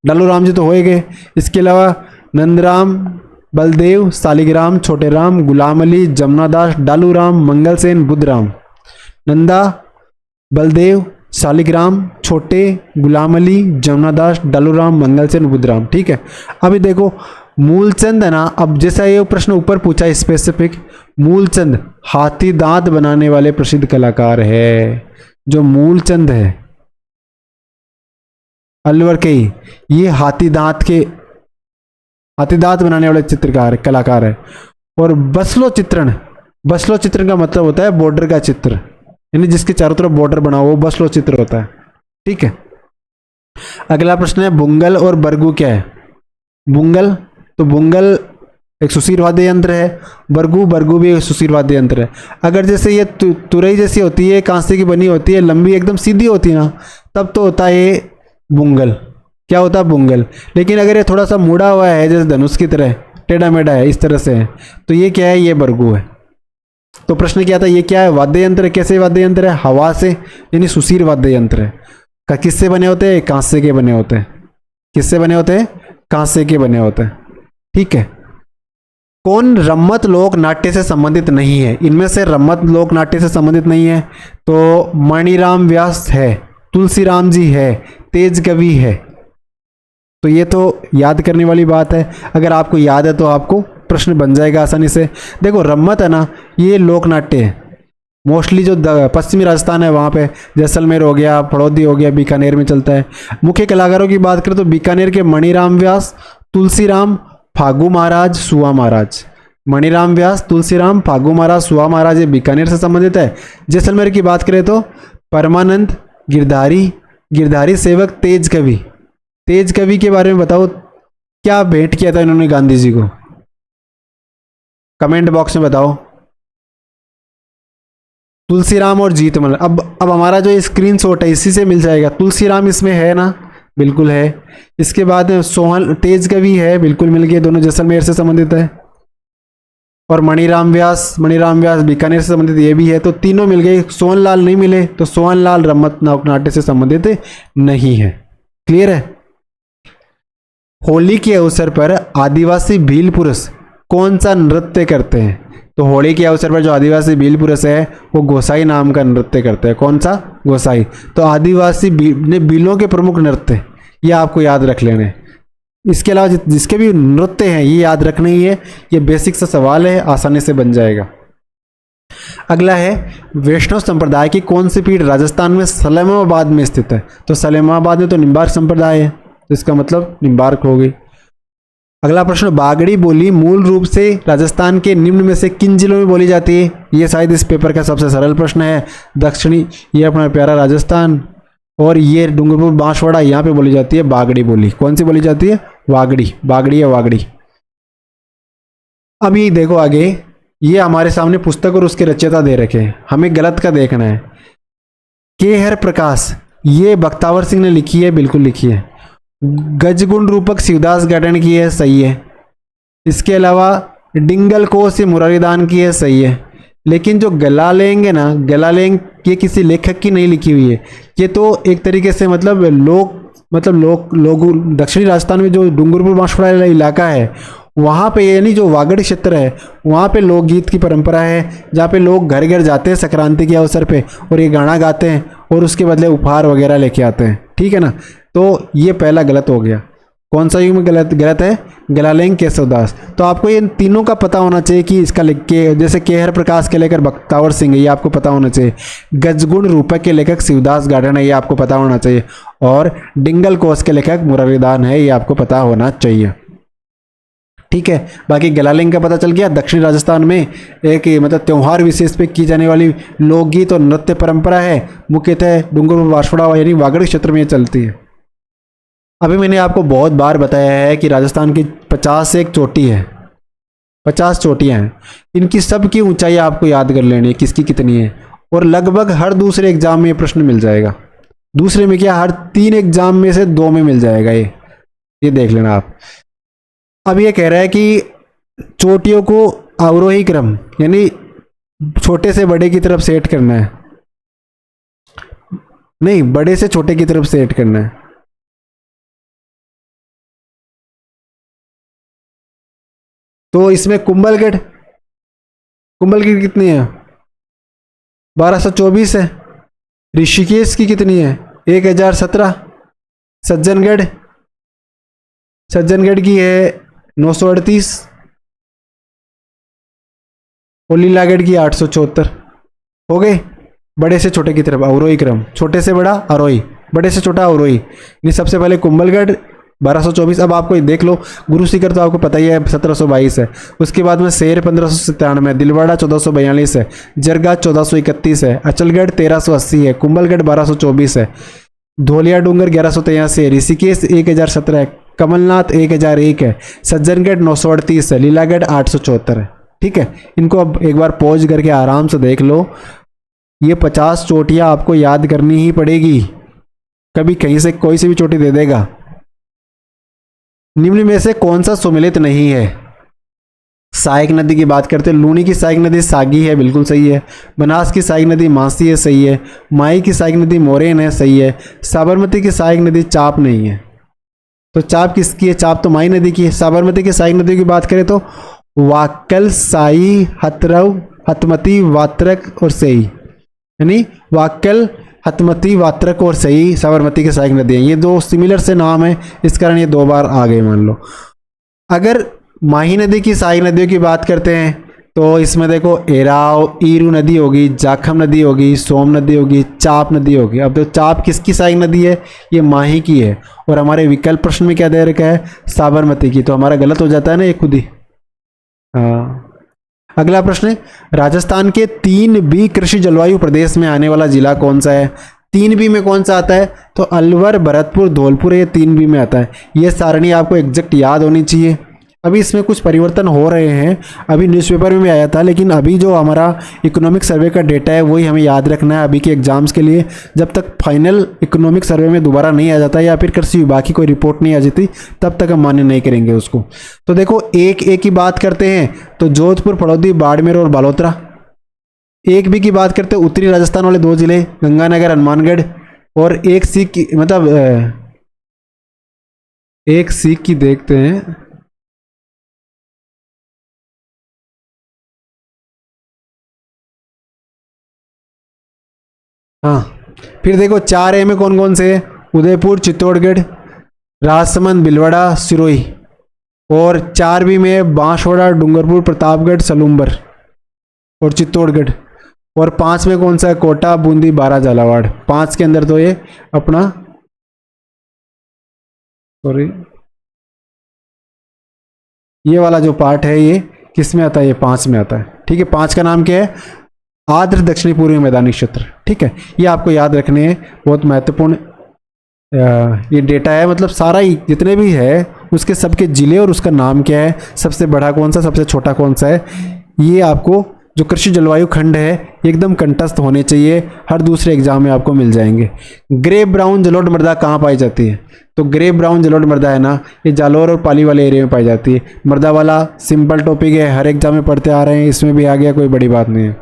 [SPEAKER 1] डालूराम जी तो होए गए, इसके अलावा नंदराम, बलदेव, सालिग्राम, छोटे राम, गुलाम अली, जमुनादास, डालूराम, मंगलसेन, बुद्धराम। नंदा, बलदेव, सालिग्राम, छोटे, गुलाम अली, जमुनादास, डालूराम, मंगलसेन, बुद्धराम। ठीक है, अभी देखो मूलचंद है ना। अब जैसा ये प्रश्न ऊपर पूछा है स्पेसिफिक, मूलचंद हाथी दांत बनाने वाले प्रसिद्ध कलाकार है। जो मूलचंद है अलवर के ही, ये हाथी दांत बनाने वाले चित्रकार कलाकार है। और बसलो चित्रण का मतलब होता है बॉर्डर का चित्र, यानी जिसके चारों तरफ बॉर्डर बना हो वो बसलो चित्र होता है। ठीक है, अगला प्रश्न है बुंगल और बरगू क्या है? बुंगल, तो बुंगल एक सुशीर वाद्य यंत्र है, बरगू भी एक सुशीर वाद्य यंत्र है। अगर जैसे ये तुरई जैसी होती है, कांसे की बनी होती है, लंबी एकदम सीधी होती है ना, तब तो होता है ये बुंगल। क्या होता है? बुंगल। लेकिन अगर ये थोड़ा सा मुड़ा हुआ है, जैसे धनुष की तरह टेढ़ा मेढ़ा है, इस तरह से है, तो ये क्या है? ये बरगू है। तो प्रश्न क्या था? ये क्या है? वाद्य यंत्र है। कैसे वाद्य यंत्र है? हवा से, यानी सुशीर वाद्य यंत्र है। किससे बने होते हैं? कांसे के बने होते हैं। किससे बने होते हैं? कांसे के बने होते हैं। ठीक है, कौन रम्मत लोक नाट्य से संबंधित नहीं है? इनमें से रम्मत लोक नाट्य से संबंधित नहीं है तो मणिराम व्यास है, तुलसीराम जी है, तेज कवि है। तो ये तो याद करने वाली बात है। अगर आपको याद है तो आपको प्रश्न बन जाएगा आसानी से। देखो, रम्मत है ना, ये लोक नाट्य है। मोस्टली जो पश्चिमी राजस्थान है वहाँ पे जैसलमेर हो गया, फड़ौदी हो गया, बीकानेर में चलता है। मुख्य कलाकारों की बात करें तो बीकानेर के मणिराम व्यास, तुलसीराम, फागू महाराज, सुआ महाराज। मणिराम व्यास, तुलसीराम, फागू महाराज, सुआ महाराज, ये बीकानेर से संबंधित है। जैसलमेर की बात करें तो परमानंद, गिरधारी सेवक, तेज कवि के बारे में बताओ, क्या भेंट किया था इन्होंने गांधी जी को? कमेंट बॉक्स में बताओ। तुलसीराम और जीतमल। अब हमारा जो स्क्रीनशॉट है इसी से मिल जाएगा। तुलसीराम इसमें है ना? बिल्कुल है। इसके बाद सोहन, तेज कवि है, बिल्कुल मिल गए, दोनों जैसलमेर से संबंधित है। और मणिराम व्यास बीकानेर से संबंधित, ये भी है। तो तीनों मिल गए। सोहनलाल नहीं मिले, तो सोहनलाल रम्मत नाट्य से संबंधित नहीं है। क्लियर है? होली के अवसर पर आदिवासी भील पुरुष कौन सा नृत्य करते हैं? तो होली के अवसर पर जो आदिवासी भील पुरुष है वो गोसाई नाम का नृत्य करते हैं। कौन सा? गोसाई। तो आदिवासी भीलों के प्रमुख नृत्य, ये आपको याद रख लेने। इसके अलावा जिसके भी नृत्य हैं ये याद रखने ही है। ये बेसिक सा सवाल है, आसानी से बन जाएगा। अगला है वैष्णव संप्रदाय की कौन सी पीठ राजस्थान में सलेमाबाद में स्थित है? तो सलेमाबाद में तो निम्बार्क संप्रदाय है, तो इसका मतलब निम्बार्क हो गई। अगला प्रश्न, बागड़ी बोली मूल रूप से राजस्थान के निम्न में से किन जिलों में बोली जाती है? ये शायद इस पेपर का सबसे सरल प्रश्न है। दक्षिणी, ये अपना प्यारा राजस्थान, और ये डूंगरपुर बांसवाड़ा, यहाँ पे बोली जाती है बागड़ी बोली। कौन सी बोली जाती है? बागड़ी या वागड़ी। अब ये देखो आगे, ये हमारे सामने पुस्तक और उसके रचयिता दे रखे हैं, हमें गलत का देखना है। के हर प्रकाश, ये बख्तावर सिंह ने लिखी है, बिल्कुल लिखी है। गजगुण रूपक शिवदास गार्डन की है, सही है। इसके अलावा डिंगल कोश से मुरारीदान की है, सही है। लेकिन जो गलालेंग है ना, गलालेंग ये किसी लेखक की नहीं लिखी हुई है। ये तो एक तरीके से मतलब लोग दक्षिणी राजस्थान में जो डूंगरपुर बांसवाड़ा इलाका है वहाँ पे, यानी जो वागड़ क्षेत्र है वहाँ पे लोकगीत की परंपरा है, जहाँ पे लोग घर घर जाते हैं संक्रांति के अवसर पे और ये गाना गाते हैं और उसके बदले उपहार वगैरह लेके आते हैं। ठीक है ना? तो ये पहला गलत हो गया। कौन सा युग में गलत है? गलालेंग केशवदास। तो आपको ये तीनों का पता होना चाहिए कि इसका लिख के, जैसे केहर प्रकाश के लेखक बख्तावर सिंह है, ये आपको पता होना चाहिए। गजगुण रूपक के लेखक शिवदास गार्डन है, ये आपको पता होना चाहिए। और डिंगल कोश के लेखक मुरारीदान है, ये आपको पता होना चाहिए। ठीक है, बाकी गलालिंग का पता चल गया। दक्षिण राजस्थान में एक मतलब त्यौहार विशेष पे की जाने वाली लोकगीत और नृत्य परंपरा है, मुख्यतः डूंगरपुर बांसवाड़ा यानी वागड़ क्षेत्र में ये चलती है। अभी मैंने आपको बहुत बार बताया है कि राजस्थान की 50 से एक चोटी है, 50 चोटियाँ हैं। इनकी सबकी ऊंचाई आपको याद कर लेनी है, किसकी कितनी है। और लगभग हर दूसरे एग्जाम में ये प्रश्न मिल जाएगा। दूसरे में क्या, हर 3 एग्जाम में से 2 में मिल जाएगा ये देख लेना आप। अब ये कह रहा है कि चोटियों को अवरोही क्रम यानी छोटे से बड़े की तरफ सेट करना है, नहीं बड़े से छोटे की तरफ सेट करना है। तो इसमें कुंभलगढ़ कितनी है? 1224 है। ऋषिकेश की कितनी है? 1017। सज्जनगढ़ की है 938 और लीलागढ़ की 874। हो गए बड़े से छोटे की तरफ अवरोही क्रम, छोटे से बड़ा अवरोही, बड़े से छोटा अवरोही। ये सबसे पहले कुंभलगढ़ 1224। अब आपको देख लो, गुरु शिखर तो आपको पता ही है 1722 है। उसके बाद में शेर 1597, दिलवाड़ा 1442 है, जरगा 1431 है, अचलगढ़ 1380 है, कुंभलगढ़ 1224 है, धोलिया डूंगर 1183 है, ऋषिकेश 1017 है, कमलनाथ 1001 है, सज्जनगढ़ 938 है, लीलागढ़ 874 है। ठीक है, इनको अब एक बार पॉज करके आराम से देख लो। ये 50 चोटियां आपको याद करनी ही पड़ेगी, कभी कहीं से कोई सी भी चोटी दे देगा। निम्न में से कौन सा सुमेलित नहीं है? सहायक नदी की बात करते हैं, लूनी की सहायक नदी सागी है, बिल्कुल सही है। बनास की सहायक नदी मासी है, सही है। माई की सहायक नदी मोरेन है, सही है। साबरमती की सहायक नदी चाप नहीं है। तो चाप किसकी है? चाप तो माई नदी की है। साबरमती की सहायक नदी की बात करें तो वाक्कल, साई, हथरव, हथमती, वात्रक और सई, यानी वाक्कल, हथमती, वात्रक और सही साबरमती की सहायक नदी है। ये 2 सिमिलर से नाम है, इस कारण ये 2 बार आ गए मान लो। अगर माही नदी की सहायक नदियों की बात करते हैं तो इसमें देखो एराव, ईरू नदी होगी, जाखम नदी होगी, सोम नदी होगी, चाप नदी होगी। अब तो चाप किसकी सहायक नदी है? ये माही की है। और हमारे विकल्प प्रश्न में क्या दे रखा है? साबरमती की। तो हमारा गलत हो जाता है ना ये खुद ही। हाँ, अगला प्रश्न है, राजस्थान के 3B कृषि जलवायु प्रदेश में आने वाला जिला कौन सा है? 3B में कौन सा आता है? तो अलवर, भरतपुर, धौलपुर, ये 3B में आता है। ये सारणी आपको एग्जैक्ट याद होनी चाहिए। अभी इसमें कुछ परिवर्तन हो रहे हैं, अभी न्यूज़पेपर में भी आया था, लेकिन अभी जो हमारा इकोनॉमिक सर्वे का डेटा है वही हमें याद रखना है अभी के एग्जाम्स के लिए। जब तक फाइनल इकोनॉमिक सर्वे में दोबारा नहीं आ जाता या फिर कृषि विभाग की कोई रिपोर्ट नहीं आ जाती तब तक हम मान्य नहीं करेंगे उसको। तो देखो 1A की बात करते हैं तो जोधपुर, फड़ौदी, बाड़मेर और बालोतरा। 1B की बात करते हैं उत्तरी राजस्थान वाले 2 जिले गंगानगर, हनुमानगढ़। और 1C की मतलब 1C की देखते हैं, हाँ फिर देखो 4A में कौन कौन से है? उदयपुर, चित्तौड़गढ़, राजसमंद, भिलवाड़ा, सिरोही। और 4B में बांसवाड़ा, डूंगरपुर, प्रतापगढ़, सलूम्बर और चित्तौड़गढ़। और 5 में कौन सा है? कोटा, बूंदी, बारा, झालावाड़। 5 के अंदर तो ये अपना सॉरी ये वाला जो पार्ट है ये किस में आता है? ये 5 में आता है। ठीक है, 5 का नाम क्या है? आर्द्र दक्षिणी पूर्वी मैदानी क्षेत्र। ठीक है, ये आपको याद रखने हैं, बहुत महत्वपूर्ण ये डेटा है। मतलब सारा ही जितने भी है उसके सबके जिले और उसका नाम क्या है, सबसे बड़ा कौन सा, सबसे छोटा कौन सा है, ये आपको जो कृषि जलवायु खंड है एकदम कंठस्थ होने चाहिए। हर दूसरे एग्जाम में आपको मिल जाएंगे। ग्रे ब्राउन जलोढ़ मृदा कहाँ पाई जाती है? तो ग्रे ब्राउन जलोढ़ मृदा है ना, ये जालौर और पाली वाले एरिया में पाई जाती है। मृदा वाला सिंपल टॉपिक है, हर एग्जाम में पढ़ते आ रहे हैं, इसमें भी आ गया, कोई बड़ी बात नहीं है।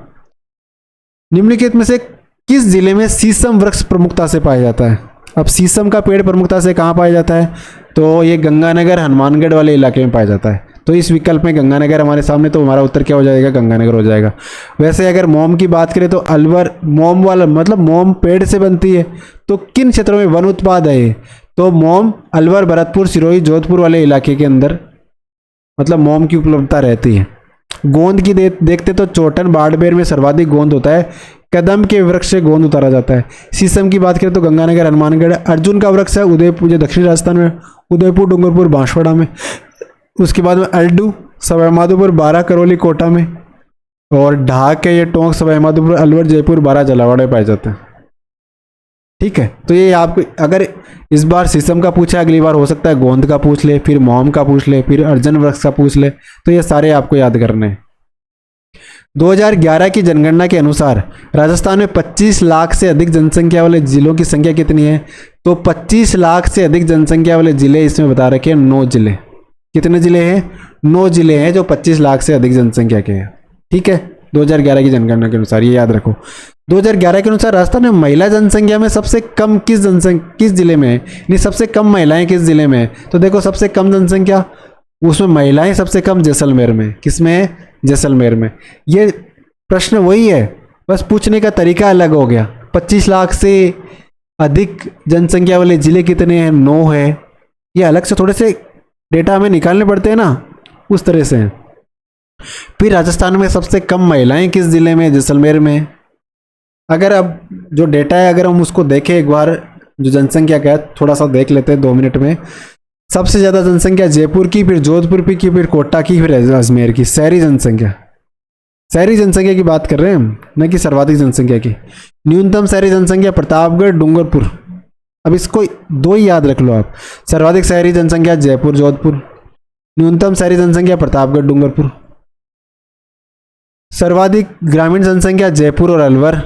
[SPEAKER 1] निम्नलिखित में से किस जिले में शीशम वृक्ष प्रमुखता से पाया जाता है? अब शीशम का पेड़ प्रमुखता से कहाँ पाया जाता है? तो ये गंगानगर, हनुमानगढ़ वाले इलाके में पाया जाता है। तो इस विकल्प में गंगानगर हमारे सामने, तो हमारा उत्तर क्या हो जाएगा? गंगानगर हो जाएगा। वैसे अगर मोम की बात करें तो अलवर, मोम वाला मतलब मोम पेड़ से बनती है। तो किन क्षेत्रों में वन उत्पाद है? तो मोम अलवर, भरतपुर, सिरोही, जोधपुर वाले इलाके के अंदर मतलब मोम की उपलब्धता रहती है। गोंद की देखते तो चोटन बाड़मेर में सर्वाधिक गोंद होता है। कदम के वृक्ष से गोंद उतारा जाता है। शीशम की बात करें तो गंगानगर, हनुमानगढ़। अर्जुन का वृक्ष है उदयपुर, जो दक्षिणी राजस्थान में, उदयपुर, डूंगरपुर, बांसवाड़ा में। उसके बाद में अल्डू सवाईमाधोपुर, बारह, करौली, कोटा में। और ढाक है ये टोंक, सवाईमाधोपुर, अलवर, जयपुर, बारह, झालावाड़ में पाए जाते हैं। ठीक है, तो ये आपको अगर इस बार शीशम का पूछा, अगली बार हो सकता है गोंद का पूछ ले, फिर मोम का पूछ ले, फिर अर्जुन वृक्ष का पूछ ले, तो ये सारे आपको याद करने हैं। 2011 की जनगणना के अनुसार राजस्थान में 25 लाख से अधिक जनसंख्या वाले जिलों की संख्या कितनी है? तो 25 लाख से अधिक जनसंख्या वाले जिले इसमें बता रखे हैं 9 जिले। कितने जिले हैं? 9 जिले हैं जो 25 लाख से अधिक जनसंख्या के हैं। ठीक है, 2011 की जनगणना के अनुसार, ये याद रखो। 2011 के अनुसार राजस्थान में महिला जनसंख्या में सबसे कम किस जिले में है? यानी सबसे कम महिलाएं किस जिले में है? तो देखो सबसे कम जनसंख्या उसमें महिलाएं सबसे कम जैसलमेर में। किसमें है? जैसलमेर में। ये प्रश्न वही है, बस पूछने का तरीका अलग हो गया। 25 लाख से अधिक जनसंख्या वाले जिले कितने हैं? 9 है। ये अलग से थोड़े से डेटा हमें निकालने पड़ते हैं ना, उस तरह से। फिर राजस्थान में सबसे कम महिलाएं किस जिले में? जैसलमेर में। अगर अब जो डेटा है अगर हम उसको देखें एक बार, जो जनसंख्या का है थोड़ा सा देख लेते हैं 2 मिनट में। सबसे ज़्यादा जनसंख्या जयपुर की, फिर जोधपुर की, फिर कोटा की, फिर अजमेर की। शहरी जनसंख्या की बात कर रहे हैं हम, न कि सर्वाधिक जनसंख्या की। न्यूनतम शहरी जनसंख्या प्रतापगढ़, डूंगरपुर। अब इसको 2 ही याद रख लो आप। सर्वाधिक शहरी जनसंख्या जयपुर, जोधपुर। न्यूनतम शहरी जनसंख्या प्रतापगढ़, डूंगरपुर। सर्वाधिक ग्रामीण जनसंख्या जयपुर और अलवर।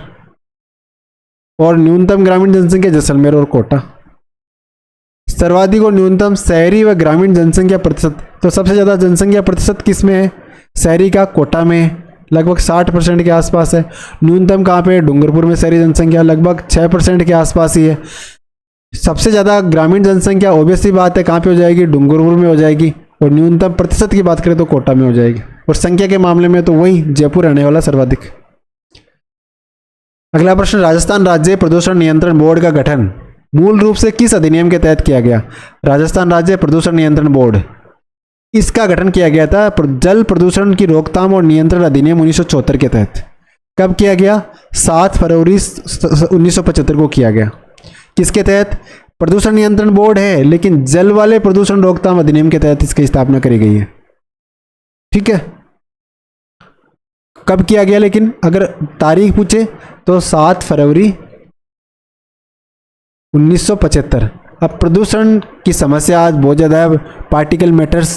[SPEAKER 1] और न्यूनतम ग्रामीण जनसंख्या जैसलमेर और कोटा। सर्वाधिक और न्यूनतम शहरी व ग्रामीण जनसंख्या प्रतिशत, तो सबसे ज़्यादा जनसंख्या प्रतिशत किस में है? शहरी का कोटा में लगभग 60% के आसपास है। न्यूनतम कहाँ पे है? डूंगरपुर में शहरी जनसंख्या लगभग 6% के आसपास ही है। सबसे ज़्यादा ग्रामीण जनसंख्या ऑब्वियसली बात है कहाँ पे हो जाएगी? डूंगरपुर में हो जाएगी। और न्यूनतम प्रतिशत की बात करें तो कोटा में हो जाएगी। और संख्या के मामले में तो वही जयपुर रहने वाला सर्वाधिक। अगला प्रश्न, राजस्थान राज्य प्रदूषण नियंत्रण बोर्ड का गठन मूल रूप से किस अधिनियम के तहत किया गया? राजस्थान राज्य प्रदूषण नियंत्रण बोर्ड, इसका गठन किया गया था जल प्रदूषण की रोकथाम और नियंत्रण अधिनियम 1974 के तहत। कब किया गया? 7 फरवरी 1975 को किया गया। किसके तहत? प्रदूषण नियंत्रण बोर्ड है, लेकिन जल वाले प्रदूषण रोकथाम अधिनियम के तहत इसकी स्थापना करी गई है। ठीक है, कब किया गया? लेकिन अगर तारीख पूछे तो 7 फरवरी 1975। अब प्रदूषण की समस्या आज बहुत ज़्यादा है। पार्टिकल मैटर्स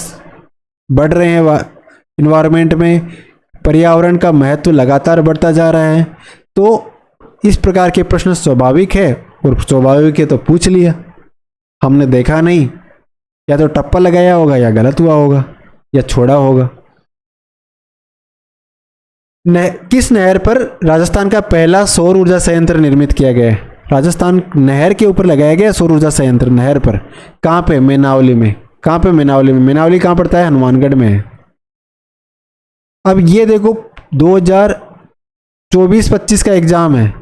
[SPEAKER 1] बढ़ रहे हैं इन्वायरमेंट में, पर्यावरण का महत्व लगातार बढ़ता जा रहा है। तो इस प्रकार के प्रश्न स्वाभाविक है, और स्वाभाविक है तो पूछ लिया। हमने देखा नहीं, या तो टप्पा लगाया होगा, या गलत हुआ होगा, या छोड़ा होगा। किस नहर पर राजस्थान का पहला सौर ऊर्जा संयंत्र निर्मित किया गया है? राजस्थान नहर के ऊपर लगाया गया सौर ऊर्जा संयंत्र, नहर पर। कहाँ पे? मेनावली में। कहाँ पे? मेनावली में। मेनावली कहाँ पड़ता है? हनुमानगढ़ में है। अब ये देखो 2024-25 का एग्जाम है,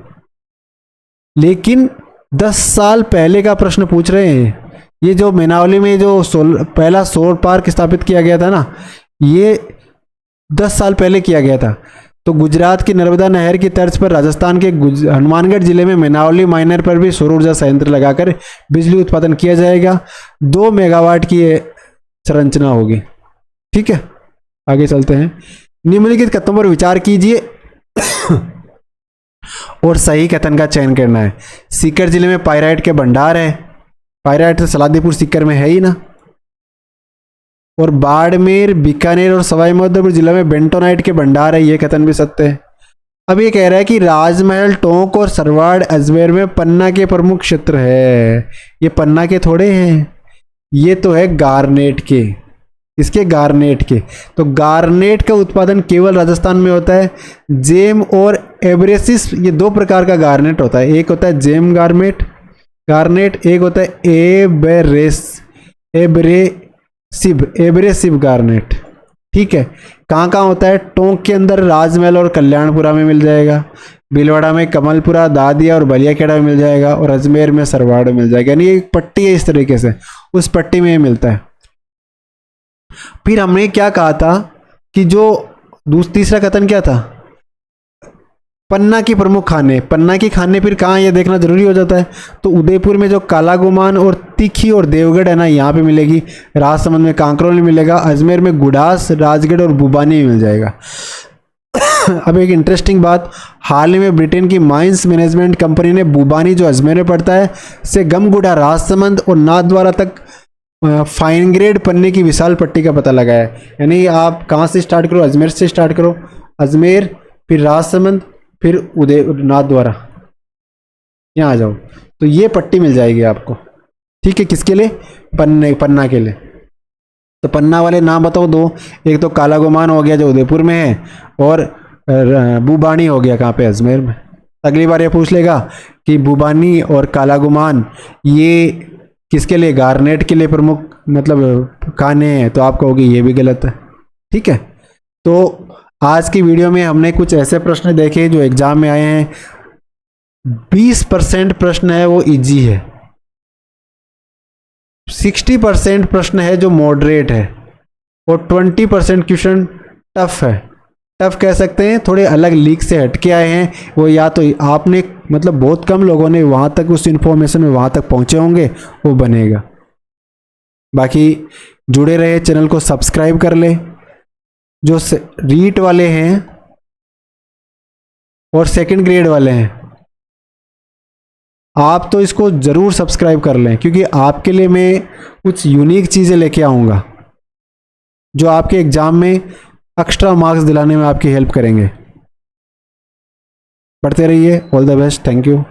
[SPEAKER 1] लेकिन 10 साल पहले का प्रश्न पूछ रहे हैं। ये जो मेनावली में जो पहला सौर पार्क स्थापित किया गया था ना, ये 10 साल पहले किया गया था। तो गुजरात की नर्मदा नहर की तर्ज पर राजस्थान के हनुमानगढ़ जिले में मेनावली माइनर पर भी सौर ऊर्जा संयंत्र लगाकर बिजली उत्पादन किया जाएगा। 2 मेगावाट की संरचना होगी। ठीक है, आगे चलते हैं। निम्नलिखित कथनों पर विचार कीजिए और सही कथन का चयन करना है। सीकर जिले में पाइराइट के भंडार है। पाइराइट तो सलादीपुर सीकर में है ही ना। और बाड़मेर, बीकानेर और सवाईमाधोपुर जिला में बेंटोनाइट के भंडार है। ये कथन भी सत्य है। अब ये कह रहा है कि राजमहल, टोंक और सरवाड़, अजमेर में पन्ना के प्रमुख क्षेत्र है। ये पन्ना के थोड़े हैं, ये तो है गारनेट के। इसके गारनेट के। तो गारनेट का उत्पादन केवल राजस्थान में होता है। जेम और एब्रेसिस, ये 2 प्रकार का गारनेट होता है। एक होता है जेम गारनेट, एक होता है एब्रेसिव गारनेट। ठीक है, कहाँ कहाँ होता है? टोंक के अंदर, राजमहल और कल्याणपुरा में मिल जाएगा। भीलवाड़ा में कमलपुरा, दादिया और बलियाखेड़ा में मिल जाएगा, और अजमेर में सरवाड़ मिल जाएगा। यानी एक पट्टी है इस तरीके से, उस पट्टी में ये मिलता है। फिर हमने क्या कहा था कि जो तीसरा कथन क्या था, पन्ना की प्रमुख खाने। पन्ना की खाने फिर कहाँ, ये देखना जरूरी हो जाता है। तो उदयपुर में जो काला गुमान और तीखी और देवगढ़ है ना, यहाँ पे मिलेगी। राजसमंद में कांकरोली मिलेगा। अजमेर में गुडास, राजगढ़ और बुबानी में मिल जाएगा। अब एक इंटरेस्टिंग बात, हाल ही में ब्रिटेन की माइंस मैनेजमेंट कंपनी ने बुबानी जो अजमेर में पड़ता है से गमगुड़ा, राजसमंद और नाथद्वारा तक फाइन ग्रेड पन्ने की विशाल पट्टी का पता लगाया है। यानी आप कहाँ से स्टार्ट करो, अजमेर से स्टार्ट करो, अजमेर फिर राजसमंद फिर उदय नाथद्वारा, यहाँ आ जाओ तो ये पट्टी मिल जाएगी आपको। ठीक है, किसके लिए, पन्ना के लिए। तो पन्ना वाले नाम बताओ दो, एक तो काला गुमान हो गया जो उदयपुर में है, और बुबानी हो गया कहाँ पे, अजमेर में। अगली बार ये पूछ लेगा कि बुबानी और काला गुमान ये किसके लिए, गार्नेट के लिए प्रमुख मतलब खाने हैं, तो आप कहोगे ये भी गलत है। ठीक है, तो आज की वीडियो में हमने कुछ ऐसे प्रश्न देखे जो एग्जाम में आए हैं। 20% प्रश्न है वो इजी है, 60% प्रश्न है जो मॉडरेट है, और 20% क्वेश्चन टफ है। टफ कह सकते हैं, थोड़े अलग लीग से हटके आए हैं। वो या तो आपने मतलब बहुत कम लोगों ने वहाँ तक उस इंफॉर्मेशन में वहाँ तक पहुँचे होंगे, वो बनेगा। बाकी जुड़े रहे, चैनल को सब्सक्राइब कर ले। जो रीट वाले हैं और सेकंड ग्रेड वाले हैं, आप तो इसको ज़रूर सब्सक्राइब कर लें, क्योंकि आपके लिए मैं कुछ यूनिक चीज़ें लेके आऊँगा जो आपके एग्ज़ाम में एक्स्ट्रा मार्क्स दिलाने में आपकी हेल्प करेंगे। पढ़ते रहिए, all the best, thank you.